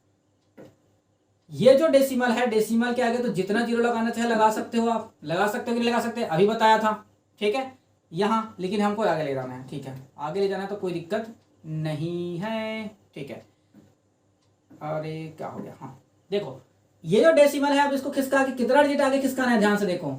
ये जो डेसिमल है, डेसिमल के आगे तो जितना जीरो लगाना चाहे लगा सकते हो, आप लगा सकते हो कि नहीं लगा सकते, अभी बताया था, ठीक है यहाँ, लेकिन हमको आगे ले जाना है, ठीक है आगे ले जाना है तो कोई दिक्कत नहीं है, ठीक है। अरे क्या हो गया, हाँ देखो ये जो डेसिमल है, अब इसको खिसका के कितना डिजिट आगे खिसकाना है, ध्यान से देखो,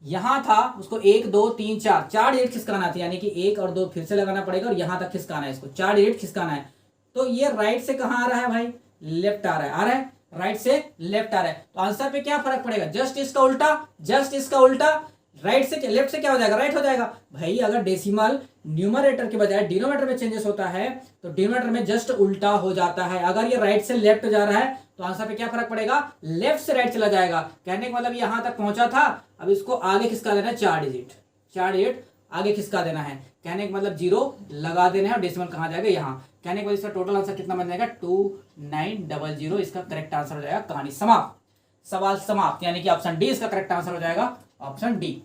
यहां था उसको 1 2 3 4 4 डिजिट खिसकाना था, यानी कि 1 और 2 फिर से लगाना पड़ेगा और यहां तक खिसकाना है, इसको 4 डिजिट खिसकाना है। तो ये राइट से कहां आ रहा है भाई, लेफ्ट आ रहा है, आ रहा है राइट से लेफ्ट आ रहा है, तो आंसर पे क्या फर्क पड़ेगा, जस्ट इसका उल्टा, जस्ट इसका उल्टा, राइट से लेफ्ट से क्या हो जाएगा, राइट हो जाएगा भाई। अगर डेसिमल न्यूमरेटर के बजाय डिनोमिनेटर में चेंजेस होता है तो डिनोमिनेटर में जस्ट उल्टा हो जाता है। अगर ये राइट से लेफ्ट जा रहा है तो आंसर पे क्या फर्क पड़ेगा, लेफ्ट से राइट चला जाएगा। कहने का मतलब यहां तक पहुंचा था, अब इसको आगे खिसका देना है 4 डिजिट, 4 डिजिट आगे खिसका देना है। कहने का मतलब 0 लगा देना है और डेसिमल कहां जाएगा, यहाँ। कहने के बाद इसका टोटल आंसर कितना बन जाएगा, 2900, इसका करेक्ट आंसर हो जाएगा। कहानी समाप्त, सवाल समाप्त, यानी कि ऑप्शन डी इसका करेक्ट आंसर हो जाएगा। ऑप्शन डी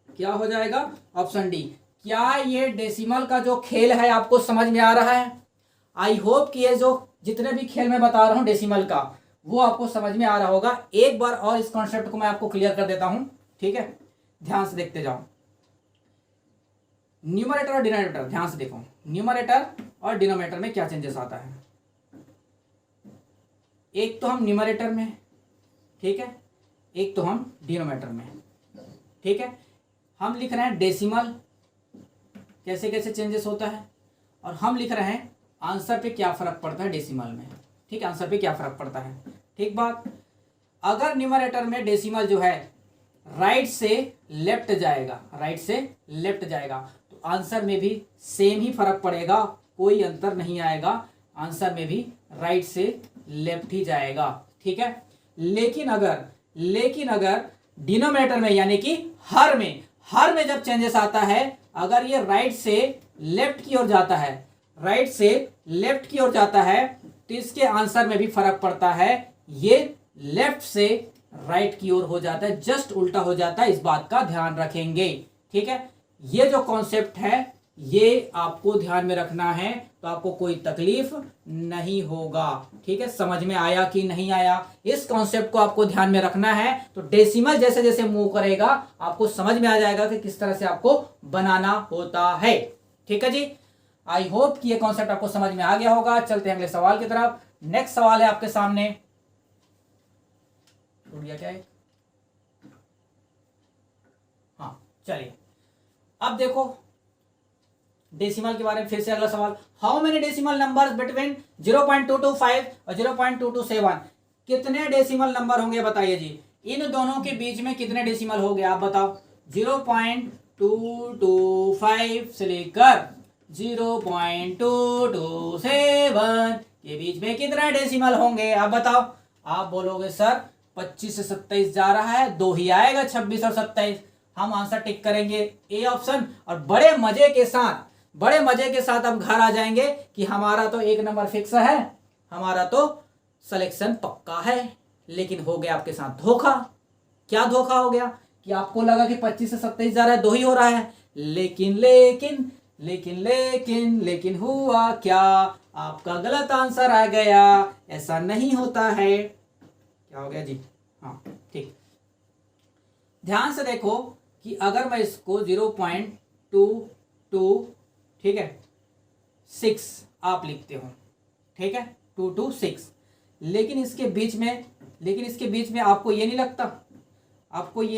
क्या हो जाएगा, ऑप्शन डी। क्या ये डेसिमल का जो खेल है आपको समझ में आ रहा है? आई होप कि ये जो जितने भी खेल मैं बता रहा हूं डेसिमल का, वो आपको समझ में आ रहा होगा। एक बार और इस कॉन्सेप्ट को मैं आपको क्लियर कर देता हूं, ठीक है, ध्यान से देखते जाओ। न्यूमरेटर और डिनोमिनेटर, ध्यान से देखो, न्यूमरेटर और डिनोमिनेटर में क्या चेंजेस आता है। एक तो हम न्यूमरेटर में, ठीक है, एक तो हम डिनोमिनेटर में, ठीक है। हम लिख रहे हैं डेसिमल कैसे कैसे चेंजेस होता है, और हम लिख रहे हैं आंसर पे क्या फर्क पड़ता है डेसिमल में, ठीक है, आंसर पे क्या फर्क पड़ता है, ठीक बात। अगर न्यूमरेटर में डेसिमल जो है राइट से लेफ्ट जाएगा, राइट से लेफ्ट जाएगा, तो आंसर में भी सेम ही फर्क पड़ेगा, कोई अंतर नहीं आएगा, आंसर में भी राइट से लेफ्ट ही जाएगा, ठीक है। लेकिन अगर डिनोमिनेटर में यानी कि हर में जब चेंजेस आता है, अगर ये राइट से लेफ्ट की ओर जाता है, राइट से लेफ्ट की ओर जाता है, तो इसके आंसर में भी फर्क पड़ता है, ये लेफ्ट से राइट की ओर हो जाता है, जस्ट उल्टा हो जाता है। इस बात का ध्यान रखेंगे, ठीक है। ये जो कॉन्सेप्ट है ये आपको ध्यान में रखना है, तो आपको कोई तकलीफ नहीं होगा, ठीक है। समझ में आया कि नहीं आया, इस कॉन्सेप्ट को आपको ध्यान में रखना है। तो डेसिमल जैसे जैसे मूव करेगा आपको समझ में आ जाएगा कि किस तरह से आपको बनाना होता है, ठीक है जी। आई होप कि ये कॉन्सेप्ट आपको समझ में आ गया होगा। चलते हैं अगले सवाल की तरफ। नेक्स्ट सवाल है आपके सामने, छूट गया क्या है, हाँ चलिए। अब देखो डेसिमल के बारे में फिर से अगला सवाल, how many decimal numbers between 0.225 और 0.227, कितने डेसिमल नंबर होंगे बताइए जी। इन दोनों के बीच में कितने डेसिमल हो गए आप बताओ। 0.225 से लेकर 0.227 के बीच में कितने डेसिमल होंगे आप बताओ। आप बोलोगे सर 25 से 27 जा रहा है, 2 ही आएगा, 26 और 27। हम आंसर टिक करेंगे ए ऑप्शन, और बड़े मजे के साथ हम घर आ जाएंगे कि हमारा तो एक नंबर फिक्स है, हमारा तो सिलेक्शन पक्का है। लेकिन हो गया आपके साथ धोखा। क्या धोखा हो गया कि आपको लगा कि 25 से 27 जा रहा है, 2 ही हो रहा है, लेकिन हुआ क्या, आपका गलत आंसर आ गया। ऐसा नहीं होता है। क्या हो गया जी, हाँ ठीक। ध्यान से देखो कि अगर मैं इसको 0.22, ठीक है 6 आप लिखते हो, ठीक है 226, लेकिन इसके बीच में आपको ये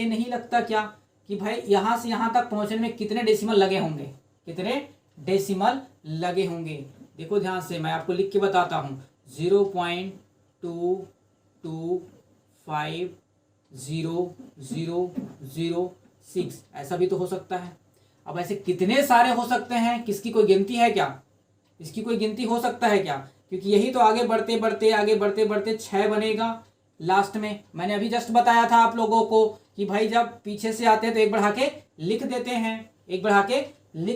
नहीं लगता क्या कि भाई यहां से यहां तक पहुंचने में कितने डेसिमल लगे होंगे। देखो ध्यान से, मैं आपको लिख के बताता हूं। 0.2250006, ऐसा भी तो हो सकता है। अब ऐसे कितने सारे हो सकते हैं, किसकी कोई गिनती है क्या, इसकी कोई गिनती हो सकता है क्या, क्योंकि यही तो आगे बढ़ते बढ़ते 6 बनेगा लास्ट में। मैंने अभी जस्ट बताया था आप लोगों को कि भाई जब पीछे से आते हैं तो एक बढ़ा के लिख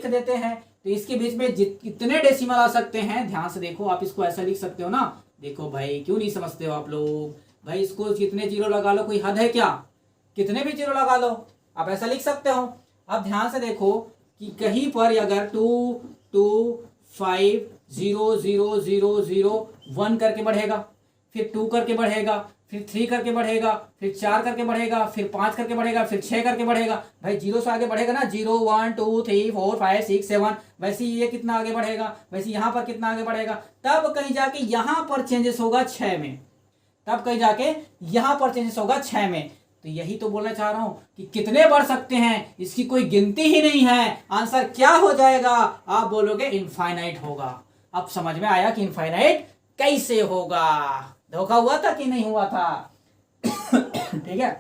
देते हैं, तो इसके बीच में कितने डेसिमल आ सकते हैं। ध्यान से देखो, आप इसको ऐसा लिख सकते हो ना। देखो भाई क्यों नहीं समझते हो आप लोग, भाई इसको कितने जीरो लगा लो, कोई हद है क्या, कितने भी जीरो लगा लो, आप ऐसा लिख सकते हो। अब ध्यान से देखो कि कहीं पर अगर 2 2 5 0 0 0 0 1 करके बढ़ेगा, फिर 2 करके बढ़ेगा, फिर 3 करके बढ़ेगा, फिर 4 करके बढ़ेगा, फिर 5 करके बढ़ेगा, फिर 6 करके बढ़ेगा। भाई जीरो से आगे बढ़ेगा ना, 0 1 2 3 4 5 6 7, वैसे ये कितना आगे बढ़ेगा, वैसे यहाँ पर कितना आगे बढ़ेगा, तब कहीं जाके यहाँ पर चेंजेस होगा 6 में, तब कहीं जाके यहाँ पर चेंजेस होगा 6 में। तो यही तो बोलना चाह रहा हूं कि कितने बढ़ सकते हैं, इसकी कोई गिनती ही नहीं है। आंसर क्या हो जाएगा, आप बोलोगे इनफाइनाइट होगा। अब समझ में आया कि इनफाइनाइट कैसे होगा। धोखा हुआ था कि नहीं हुआ था? ठीक है,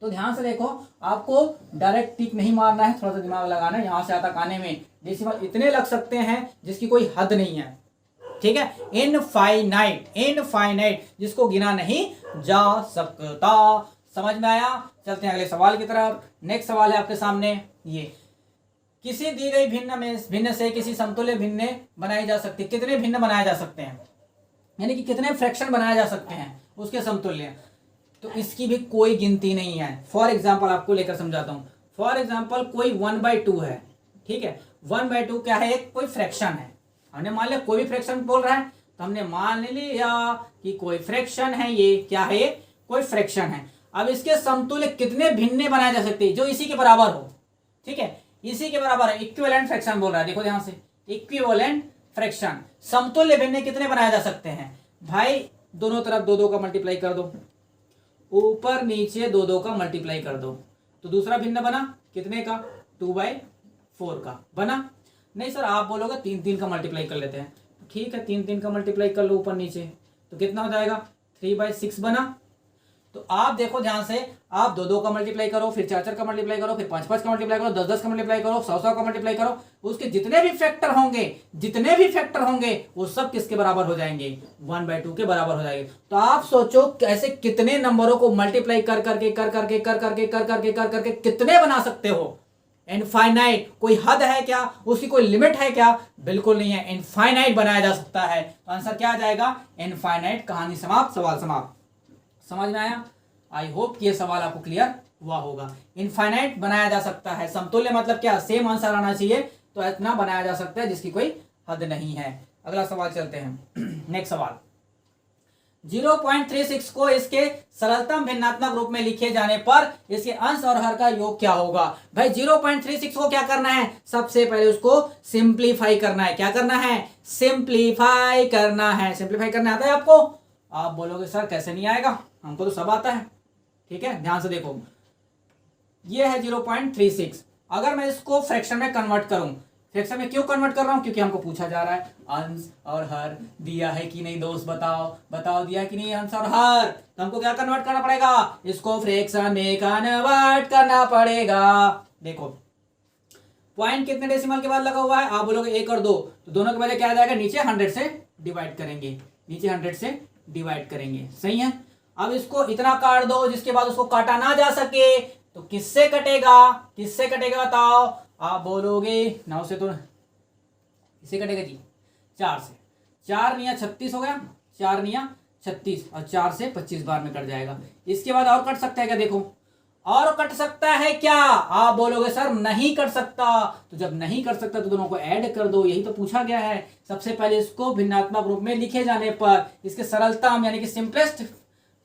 तो ध्यान से देखो, आपको डायरेक्ट टिक नहीं मारना है, थोड़ा सा दिमाग लगाना है। यहां से आता आने में डेसिमल इतने लग सकते हैं जिसकी कोई हद नहीं है। ठीक है, इनफाइनाइट, इनफाइनाइट जिसको गिना नहीं जा सकता। समझ में आया? चलते हैं अगले सवाल की तरफ। नेक्स्ट सवाल है आपके सामने ये, किसी दी गई भिन्न से किसी समतुल्य भिन्न बनाई जा सकती है। कितने भिन्न बनाए जा सकते हैं, यानी कि कितने फ्रैक्शन बनाए जा सकते हैं उसके समतुल्य, तो इसकी भी कोई गिनती नहीं है। फॉर एग्जाम्पल आपको लेकर समझाता हूं। फॉर एग्जाम्पल कोई 1/2 है, ठीक है, 1/2 क्या है, एक कोई फ्रैक्शन है। हमने मान लिया कोई भी फ्रैक्शन बोल रहा है, तो हमने मान लिया कि कोई फ्रैक्शन है, ये क्या है, ये कोई फ्रैक्शन है। अब इसके समतुल्य कितने भिन्न बनाए जा सकते हैं जो इसी के बराबर हो। ठीक है, इसी के बराबर है, इक्विवेलेंट फ्रैक्शन बोल रहा है। देखो ध्यान से, इक्विवेलेंट फ्रैक्शन, समतुल्य भिन्न कितने बनाए जा सकते हैं भाई, दोनों तरफ 2 का मल्टीप्लाई कर दो, ऊपर नीचे 2 का मल्टीप्लाई कर दो, तो दूसरा भिन्न बना कितने का, 2/4 का बना। नहीं सर आप बोलोगे 3 का मल्टीप्लाई कर लेते हैं, ठीक है 3 का मल्टीप्लाई कर लो ऊपर नीचे, तो कितना हो जाएगा, 3/6 बना। तो आप देखो ध्यान से, आप 2 का मल्टीप्लाई करो, फिर 4 का मल्टीप्लाई करो, फिर 5 का मल्टीप्लाई करो, 10 का मल्टीप्लाई करो, 100 का मल्टीप्लाई करो, उसके जितने भी फैक्टर होंगे वो सब किसके बराबर हो जाएंगे, 1/2 के बराबर हो जाएंगे। तो आप सोचो कैसे कितने नंबरों को मल्टीप्लाई कर करके कितने बना सकते हो। इनफाइनाइट, कोई हद है क्या, उसकी कोई लिमिट है क्या, बिल्कुल नहीं है, इनफाइनाइट बनाया जा सकता है। तो आंसर क्या आ जाएगा, इनफाइनाइट। कहानी समाप्त, सवाल समाप्त। समझ में आया? आई होप कि ये सवाल आपको क्लियर हुआ होगा। इनफाइनाइट बनाया जा सकता है, समतुल्य मतलब क्या, सेम आंसर आना चाहिए, तो इतना बनाया जा सकता है जिसकी कोई हद नहीं है। अगला सवाल चलते हैं। नेक्स्ट सवाल, 0.36 को इसके सरलतम भिन्नात्मक रूप में लिखे जाने पर इसके अंश और हर का योग क्या होगा। भाई 0.36 को क्या करना है, सबसे पहले उसको सिंप्लीफाई करना है। क्या करना है, सिंप्लीफाई करना है। सिंप्लीफाई करना आता है आपको? आप बोलोगे सर कैसे नहीं आएगा, हमको तो सब आता है। ठीक है, ध्यान से देखो, ये है 0.36। अगर मैं इसको फ्रैक्शन में कन्वर्ट करूं, फ्रैक्शन में क्यों कन्वर्ट कर रहा हूं, क्योंकि हमको पूछा जा रहा है अंश और हर दिया है कि नहीं दोस्त, बताओ दिया है कि नहीं अंश और हर। तो हमको क्या कन्वर्ट करना पड़ेगा, इसको फ्रैक्शन में कन्वर्ट करना पड़ेगा। देखो पॉइंट कितने डेसिमल के बाद लगा हुआ है, आप बोलोगे 1 और 2, तो दोनों के बजाय क्या आ जाएगा, नीचे 100 से डिवाइड करेंगे, नीचे 100 से डिवाइड करेंगे। सही है, अब इसको इतना काट दो जिसके बाद उसको काटा ना जा सके, तो किससे कटेगा बताओ। आप बोलोगे 9 से, तो किससे कटेगा जी, 4 से। 4 निया 36 हो गया, 4 निया 36, और 4 से 25 बार में कट जाएगा। इसके बाद और कट सकता है क्या, देखो और कट सकता है क्या, आप बोलोगे सर नहीं कर सकता। तो जब नहीं कर सकता तो दोनों को ऐड कर दो, यही तो पूछा गया है। सबसे पहले इसको भिन्नात्मक रूप में लिखे जाने पर इसके सरलतम यानी कि सिंपलेस्ट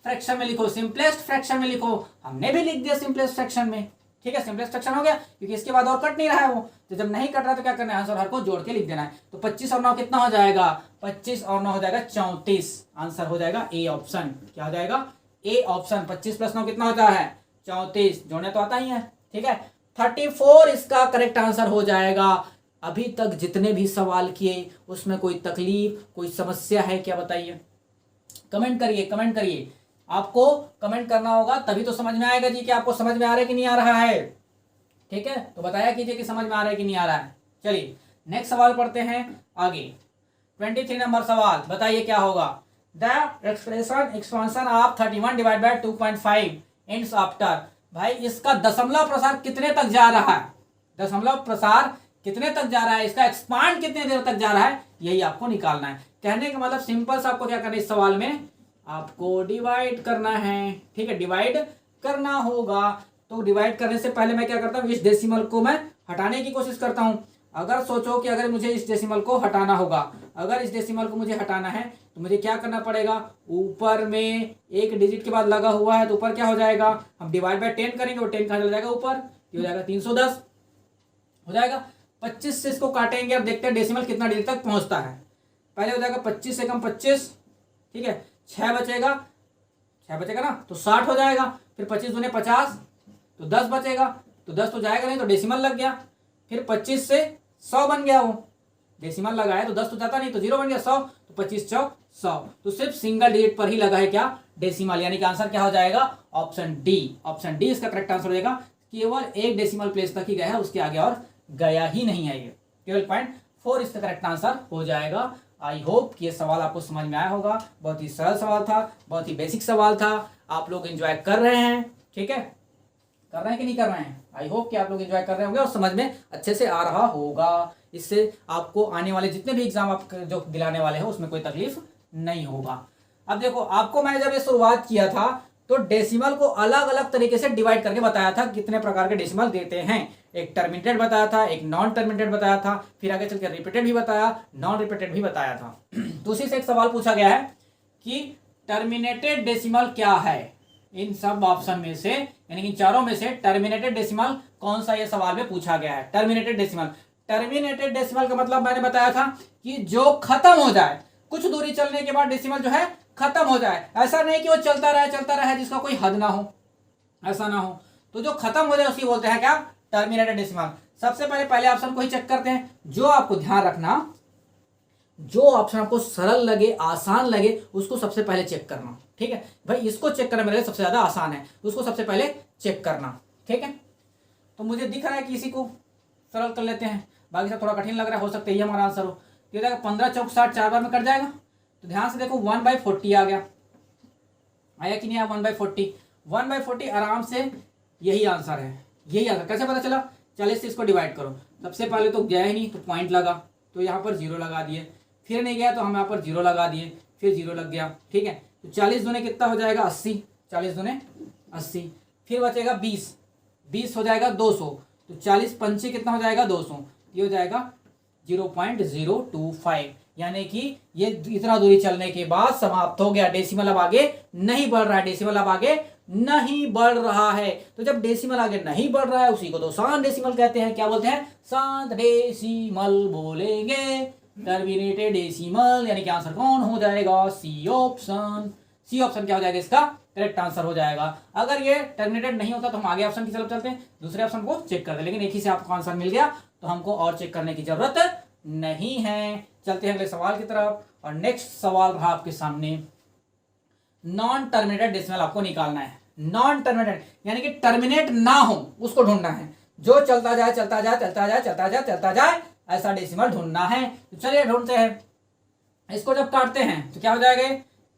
फ्रैक्शन में लिखो, सिंपलेस्ट फ्रैक्शन में लिखो। हमने भी लिख दिया सिंपलेस्ट फ्रैक्शन में, ठीक है, सिंपलेस्ट फ्रैक्शन हो गया, क्योंकि इसके बाद और कट नहीं रहा है वो। तो जब नहीं कट रहा तो क्या करना है, आंसर हर को जोड़ के लिख देना है। तो 25 और 9 कितना हो जाएगा, 25 और 9 हो जाएगा 34। आंसर हो जाएगा ए ऑप्शन। क्या हो जाएगा, ए ऑप्शन। 25 + 9 कितना होता है, 34। जोड़ने तो आता ही है, ठीक है। 34 इसका करेक्ट आंसर हो जाएगा। अभी तक जितने भी सवाल किए उसमें कोई तकलीफ, कोई समस्या है क्या, बताइए। कमेंट करिए। आपको कमेंट करना होगा तभी तो समझ में आएगा जी कि आपको समझ में आ रहा है कि नहीं आ रहा है। ठीक है, तो बताया कीजिए कि समझ में आ रहा है कि नहीं आ रहा है। चलिए नेक्स्ट सवाल पढ़ते हैं आगे। 23 नंबर सवाल, बताइए क्या होगा। The expansion of 31 / 2.5 ends after. भाई इसका दशमलव प्रसार कितने तक जा रहा है, दशमलव प्रसार कितने तक जा रहा है, इसका एक्सपांड कितने देर तक जा रहा है, यही आपको निकालना है। कहने का मतलब सिंपल सा आपको क्या करना है, इस सवाल में आपको डिवाइड करना है। ठीक है, डिवाइड करना होगा। तो डिवाइड करने से पहले मैं क्या करता हूँ, इस डेसिमल को मैं हटाने की कोशिश करता हूँ। अगर सोचो कि अगर मुझे इस डेसिमल को हटाना होगा, अगर इस डेसिमल को मुझे हटाना है तो मुझे क्या करना पड़ेगा, ऊपर में एक डिजिट के बाद लगा हुआ है तो ऊपर क्या हो जाएगा, हम डिवाइड बाय 10 करेंगे, वो 10 कहाँ चला जाएगा ऊपर, ये हो जाएगा 310 हो जाएगा। 25 से इसको काटेंगे, अब देखते हैं डेसिमल कितना डिजिट तक पहुंचता है। पहले हो जाएगा 25 से कम 25, ठीक है, 6 बचेगा, 6 बचेगा ना तो 60 हो जाएगा। फिर 25 दूने 50 तो 10 बचेगा, तो 10 तो जाएगा नहीं तो डेसिमल लग गया। फिर 25 से 100 बन गया, वो डेसिमल लगा है तो 10 तो जाता नहीं तो 0 बन गया, 100 तो 25 चौक 100। तो सिर्फ सिंगल डिजिट पर ही लगा है क्या, डेसिमल, यानी कि आंसर क्या हो जाएगा, ऑप्शन डी। ऑप्शन डी इसका करेक्ट आंसर हो जाएगा। केवल एक डेसिमल प्लेस तक ही गया है, उसके आगे और गया ही नहीं है। ये 12.4 इसका करेक्ट आंसर हो जाएगा। आई होप कि ये सवाल आपको समझ में आया होगा। बहुत ही सरल सवाल था, बहुत ही बेसिक सवाल था। आप लोग एंजॉय कर रहे हैं, ठीक है, कर रहे हैं कि नहीं कर रहे हैं। आई होप कि आप लोग एंजॉय कर रहे होंगे और समझ में अच्छे से आ रहा होगा। इससे आपको आने वाले जितने भी एग्जाम आप जो दिलाने वाले हैं उसमें कोई तकलीफ नहीं होगा। अब देखो, आपको मैंने जब ये शुरुआत किया था तो डेसिमल को अलग अलग तरीके से डिवाइड करके बताया था कितने प्रकार के डेसिमल देते हैं। एक टर्मिनेटेड बताया था, एक नॉन टर्मिनेटेड बताया था, फिर आगे चलकर रिपीटेड भी बताया, नॉन रिपीटेड भी बताया था। तो उसी से एक सवाल पूछा गया है कि टर्मिनेटेड डेसिमल क्या है। इन सब ऑप्शन में से, यानी कि चारों में से टर्मिनेटेड डेसिमल कौन सा, ये सवाल में पूछा गया है। टर्मिनेटेड डेसिमल, टर्मिनेटेड डेसिमल का मतलब मैंने बताया था कि जो खत्म हो जाए, कुछ दूरी चलने के बाद डेसिमल जो है खत्म हो जाए। ऐसा नहीं कि वो चलता रहे जिसका कोई हद ना हो, ऐसा ना हो। तो जो खत्म हो जाए उसी बोलते हैं क्या, टर्मिनेटेड डेसिमल। सबसे पहले ऑप्शन को ही चेक करते हैं। जो आपको ध्यान रखना, जो ऑप्शन आपको सरल लगे, आसान लगे, उसको सबसे पहले चेक करना, ठीक है भाई। इसको चेक करना मेरे लिए सबसे ज्यादा आसान है, उसको सबसे पहले चेक करना, ठीक है। तो मुझे दिख रहा है कि इसी को सरल कर लेते हैं, बाकी सब थोड़ा कठिन लग रहा है, हो सकता है ये हमारा आंसर हो। ये जाएगा 15 चौक 60, 4 बार में कट जाएगा। तो ध्यान से देखो 1/40 आ गया, आया कि नहीं आया 1/40। 1/40 आराम से यही आंसर है, यही आंसर। कैसे पता चला, 40 से इसको डिवाइड करो। सबसे पहले तो गया ही नहीं तो पॉइंट लगा, तो यहाँ पर 0 लगा दिए। फिर नहीं गया तो हम यहाँ पर 0 लगा दिए, फिर 0 लग गया, ठीक है। तो 40 दूने कितना हो जाएगा 80, 40 दूने 80। फिर बचेगा 20, 20 हो जाएगा 200। तो 40 पंचे कितना हो जाएगा 200, ये हो जाएगा 0.025। यानी कि ये इतना दूरी चलने के बाद समाप्त हो गया। डेसिमल अब आगे नहीं बढ़ रहा है, डेसिमल अब आगे नहीं बढ़ रहा है। तो जब डेसिमल आगे नहीं बढ़ रहा है उसी को तो शांत डेसिमल कहते हैं। क्या बोलते हैं, शांत डेसिमल बोलेंगे, टर्मिनेटेड डेसिमल। यानी कि आंसर कौन हो जाएगा, सी ऑप्शन। सी ऑप्शन क्या हो जाएगा, इसका करेक्ट आंसर हो जाएगा। अगर ये टर्मिनेटेड नहीं होता तो हम आगे ऑप्शन की तरफ चलते हैं, दूसरे ऑप्शन को चेक करते हैं। लेकिन एक ही से आपको आंसर मिल गया तो हमको और चेक करने की जरूरत नहीं है। चलते हैं अगले सवाल की तरफ। और नेक्स्ट सवाल रहा आपके सामने, नॉन टर्मिनेटेड डेसिमल आपको निकालना है। नॉन टर्मिनेटेड यानी कि टर्मिनेट ना हो उसको ढूंढना है, जो चलता जाए चलता जाए चलता जाए चलता जाए चलता जाए, ऐसा डेसिमल ढूंढना है। तो चलिए ढूंढते हैं। इसको जब काटते हैं तो क्या हो जाएगा,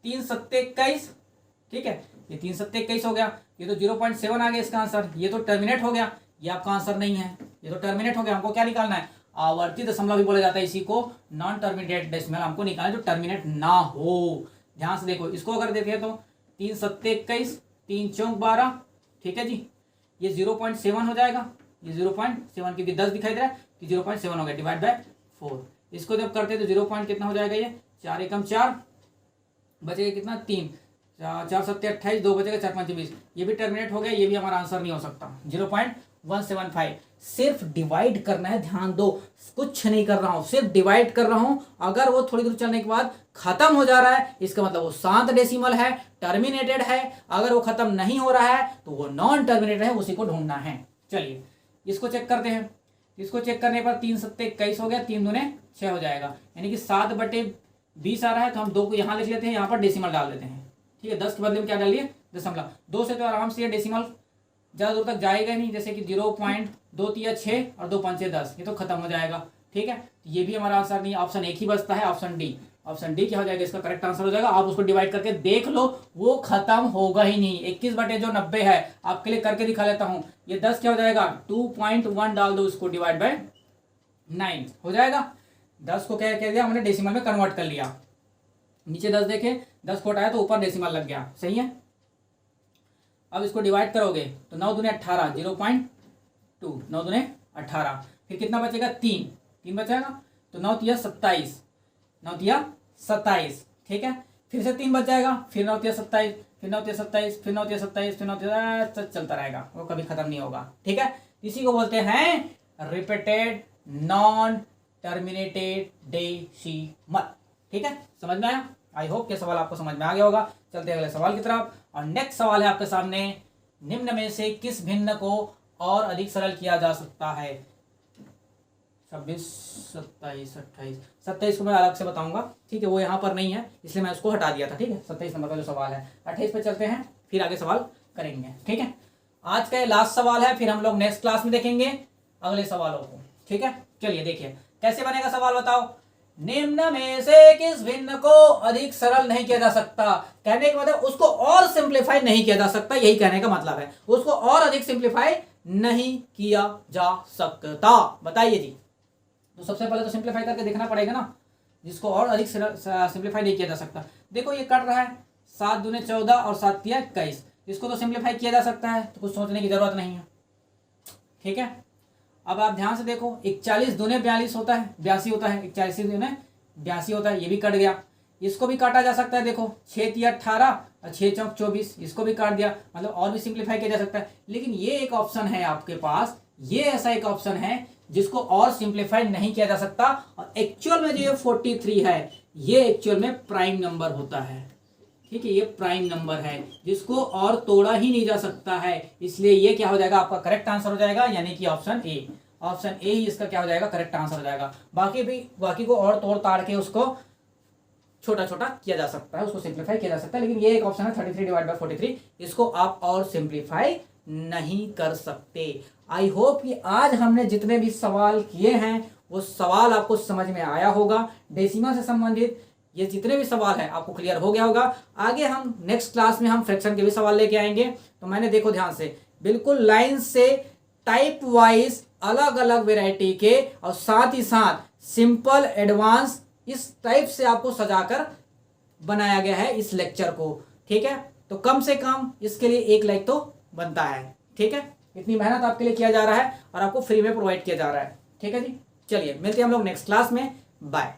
3 सत्ते 21, ठीक है। ये 3 सत्ते 21 हो गया, ये तो 0.7 आ गया इसका आंसर। ये तो टर्मिनेट हो गया, ये आपका आंसर नहीं है, ये तो टर्मिनेट हो गया। हमको क्या निकालना है, आवर्ती दशमलव भी बोला जाता है इसी को, नॉन टर्मिनेटेड डेसिमल हमको निकालना है जो टर्मिनेट ना हो। ध्यान से देखो, इसको अगर देखें तो 3 सत्ते 21, 3 चौक 12, ठीक है जी। ये 0.7 हो जाएगा, ये 0.7 क्योंकि 10 दिखाई दे रहा है कि 0.7 हो गया, डिवाइड बाय 4। इसको जब करते हैं तो 0. कितना हो जाएगा, ये 4 एकम 4, बचेगा कितना 3, 4 सत्ते 28, 2 बचेगा 4 5 20। ये भी टर्मिनेट हो गया, ये भी हमारा आंसर नहीं हो सकता। 0.175 सिर्फ डिवाइड करना है, ध्यान दो, कुछ नहीं कर रहा हूं, सिर्फ डिवाइड कर रहा हूं। अगर वो थोड़ी दूर चलने के बाद खत्म हो जा रहा है इसका मतलब वो शांत डेसिमल है, टर्मिनेटेड है। अगर वो खत्म नहीं हो रहा है तो वो नॉन टर्मिनेटेड है, उसी को ढूंढना है। चलिए इसको चेक करते हैं। इसको चेक करने पर 3 सत्ते 21 हो गया, 3 दूने 6 हो जाएगा, यानी कि 7/20 आ रहा है। तो हम 2 को यहाँ लिख लेते हैं, यहाँ पर डेसिमल डाल देते हैं, ठीक है। 10 के बदले में क्या डाल दिए, दशमलव। 2 से तो आराम से ये डेसिमल ज़्यादा दूर तक जाएगा नहीं, जैसे कि 0.2 6 और 2 5 10, ये तो खत्म हो जाएगा, ठीक है। ये भी हमारा आंसर नहीं है, ऑप्शन एक ही बचता है, ऑप्शन डी। ऑप्शन डी क्या हो जाएगा, इसका करेक्ट आंसर हो जाएगा। आप उसको डिवाइड करके देख लो, वो खत्म होगा ही नहीं। 21/90 है, आपके लिए करके दिखा लेता हूँ। ये 10 क्या हो जाएगा, 2.1 डाल दो, उसको डिवाइड बाय 9 हो जाएगा। 10 को क्या कह दिया हमने, डेसिमल में कन्वर्ट कर लिया। नीचे 10 देखे, 10 को हटाया तो ऊपर डेसिमल लग गया, सही है। अब इसको डिवाइड करोगे तो 9 दूने 18, 0.2, 9 दूने 18, फिर कितना बचेगा 3, 3 बचेगा तो 9 तिया 27, 9 तिया 27, ठीक है। फिर से 3 बच जाएगा, फिर 9 तिया 27, फिर 9 तिया 27, फिर 9 तिया 27, फिर 9 तिया चलता रहेगा, वो कभी खत्म नहीं होगा, ठीक है। इसी को बोलते हैं रिपीटेड नॉन टर्मिनेटेड डेसिमल, ठीक है। समझ में आया? आई होप ये सवाल आपको समझ में आ गया होगा। चलते हैं अगले सवाल की तरफ। और नेक्स्ट सवाल है आपके सामने, निम्न में से किस भिन्न को और अधिक सरल किया जा सकता है? 26, 27, 28, 27 को मैं अलग से बताऊंगा, ठीक है, वो यहाँ पर नहीं है इसलिए मैं उसको हटा दिया था, ठीक है। 27 नंबर का जो सवाल है, 28 पे चलते हैं, फिर आगे सवाल करेंगे, ठीक है। आज का ये लास्ट सवाल है, फिर हम लोग नेक्स्ट क्लास में देखेंगे अगले सवालों को, ठीक है। चलिए देखिए कैसे बनेगा सवाल, बताओ। निम्न में से किस भिन्न को अधिक सरल नहीं किया जा सकता? कहने का मतलब उसको और सिंप्लीफाई नहीं किया जा सकता, यही कहने का मतलब है, उसको और अधिक सिंप्लीफाई नहीं किया जा सकता। बताइए जी। तो सबसे पहले तो सिंप्लीफाई करके देखना पड़ेगा ना, जिसको और अधिक सिंप्लीफाई नहीं किया जा सकता। देखो ये कट रहा है, 7 दूने 14 और 7 तिया 21, इसको तो सिंप्लीफाई किया जा सकता है, तो कुछ सोचने की जरूरत नहीं है, ठीक है। अब आप ध्यान से देखो, 41 दूने 42 होता है, 82 होता है, 41 दूने 82 होता है, ये भी कट गया। इसको भी काटा जा सकता है, देखो 6 तिया 18 और 6 चौक 24, इसको भी काट दिया, मतलब और भी सिंप्लीफाई किया जा सकता है। लेकिन ये एक ऑप्शन है आपके पास, ये ऐसा एक ऑप्शन है जिसको और सिंप्लीफाई नहीं किया जा सकता। और एक्चुअल में जो ये 43 है, ये एक्चुअल में प्राइम नंबर होता है, ठीक है, ये प्राइम नंबर है जिसको और तोड़ा ही नहीं जा सकता है, इसलिए ये क्या हो जाएगा आपका करेक्ट आंसर हो जाएगा, यानी कि ऑप्शन ए। ऑप्शन ए ही इसका क्या हो जाएगा, करेक्ट आंसर हो जाएगा। बाकी को और तोड़ ताड़ के उसको छोटा छोटा किया जा सकता है, उसको सिंप्लीफाई किया जा सकता है, लेकिन ये एक ऑप्शन है 33 डिवाइड बाय 43, इसको आप और सिंप्लीफाई नहीं कर सकते। आई होप कि आज हमने जितने भी सवाल किए हैं वो सवाल आपको समझ में आया होगा। डेसिमल से संबंधित ये जितने भी सवाल हैं आपको क्लियर हो गया होगा। आगे हम नेक्स्ट क्लास में हम फ्रैक्शन के भी सवाल लेके आएंगे। तो मैंने देखो ध्यान से बिल्कुल लाइन से टाइप वाइज अलग अलग वेराइटी के और साथ ही साथ सिंपल एडवांस इस टाइप से आपको सजाकर बनाया गया है इस लेक्चर को, ठीक है। तो कम से कम इसके लिए 1 लाइक तो बनता है, ठीक है। इतनी मेहनत आपके लिए किया जा रहा है और आपको फ्री में प्रोवाइड किया जा रहा है, ठीक है जी। चलिए मिलते हैं हम लोग नेक्स्ट क्लास में, बाय।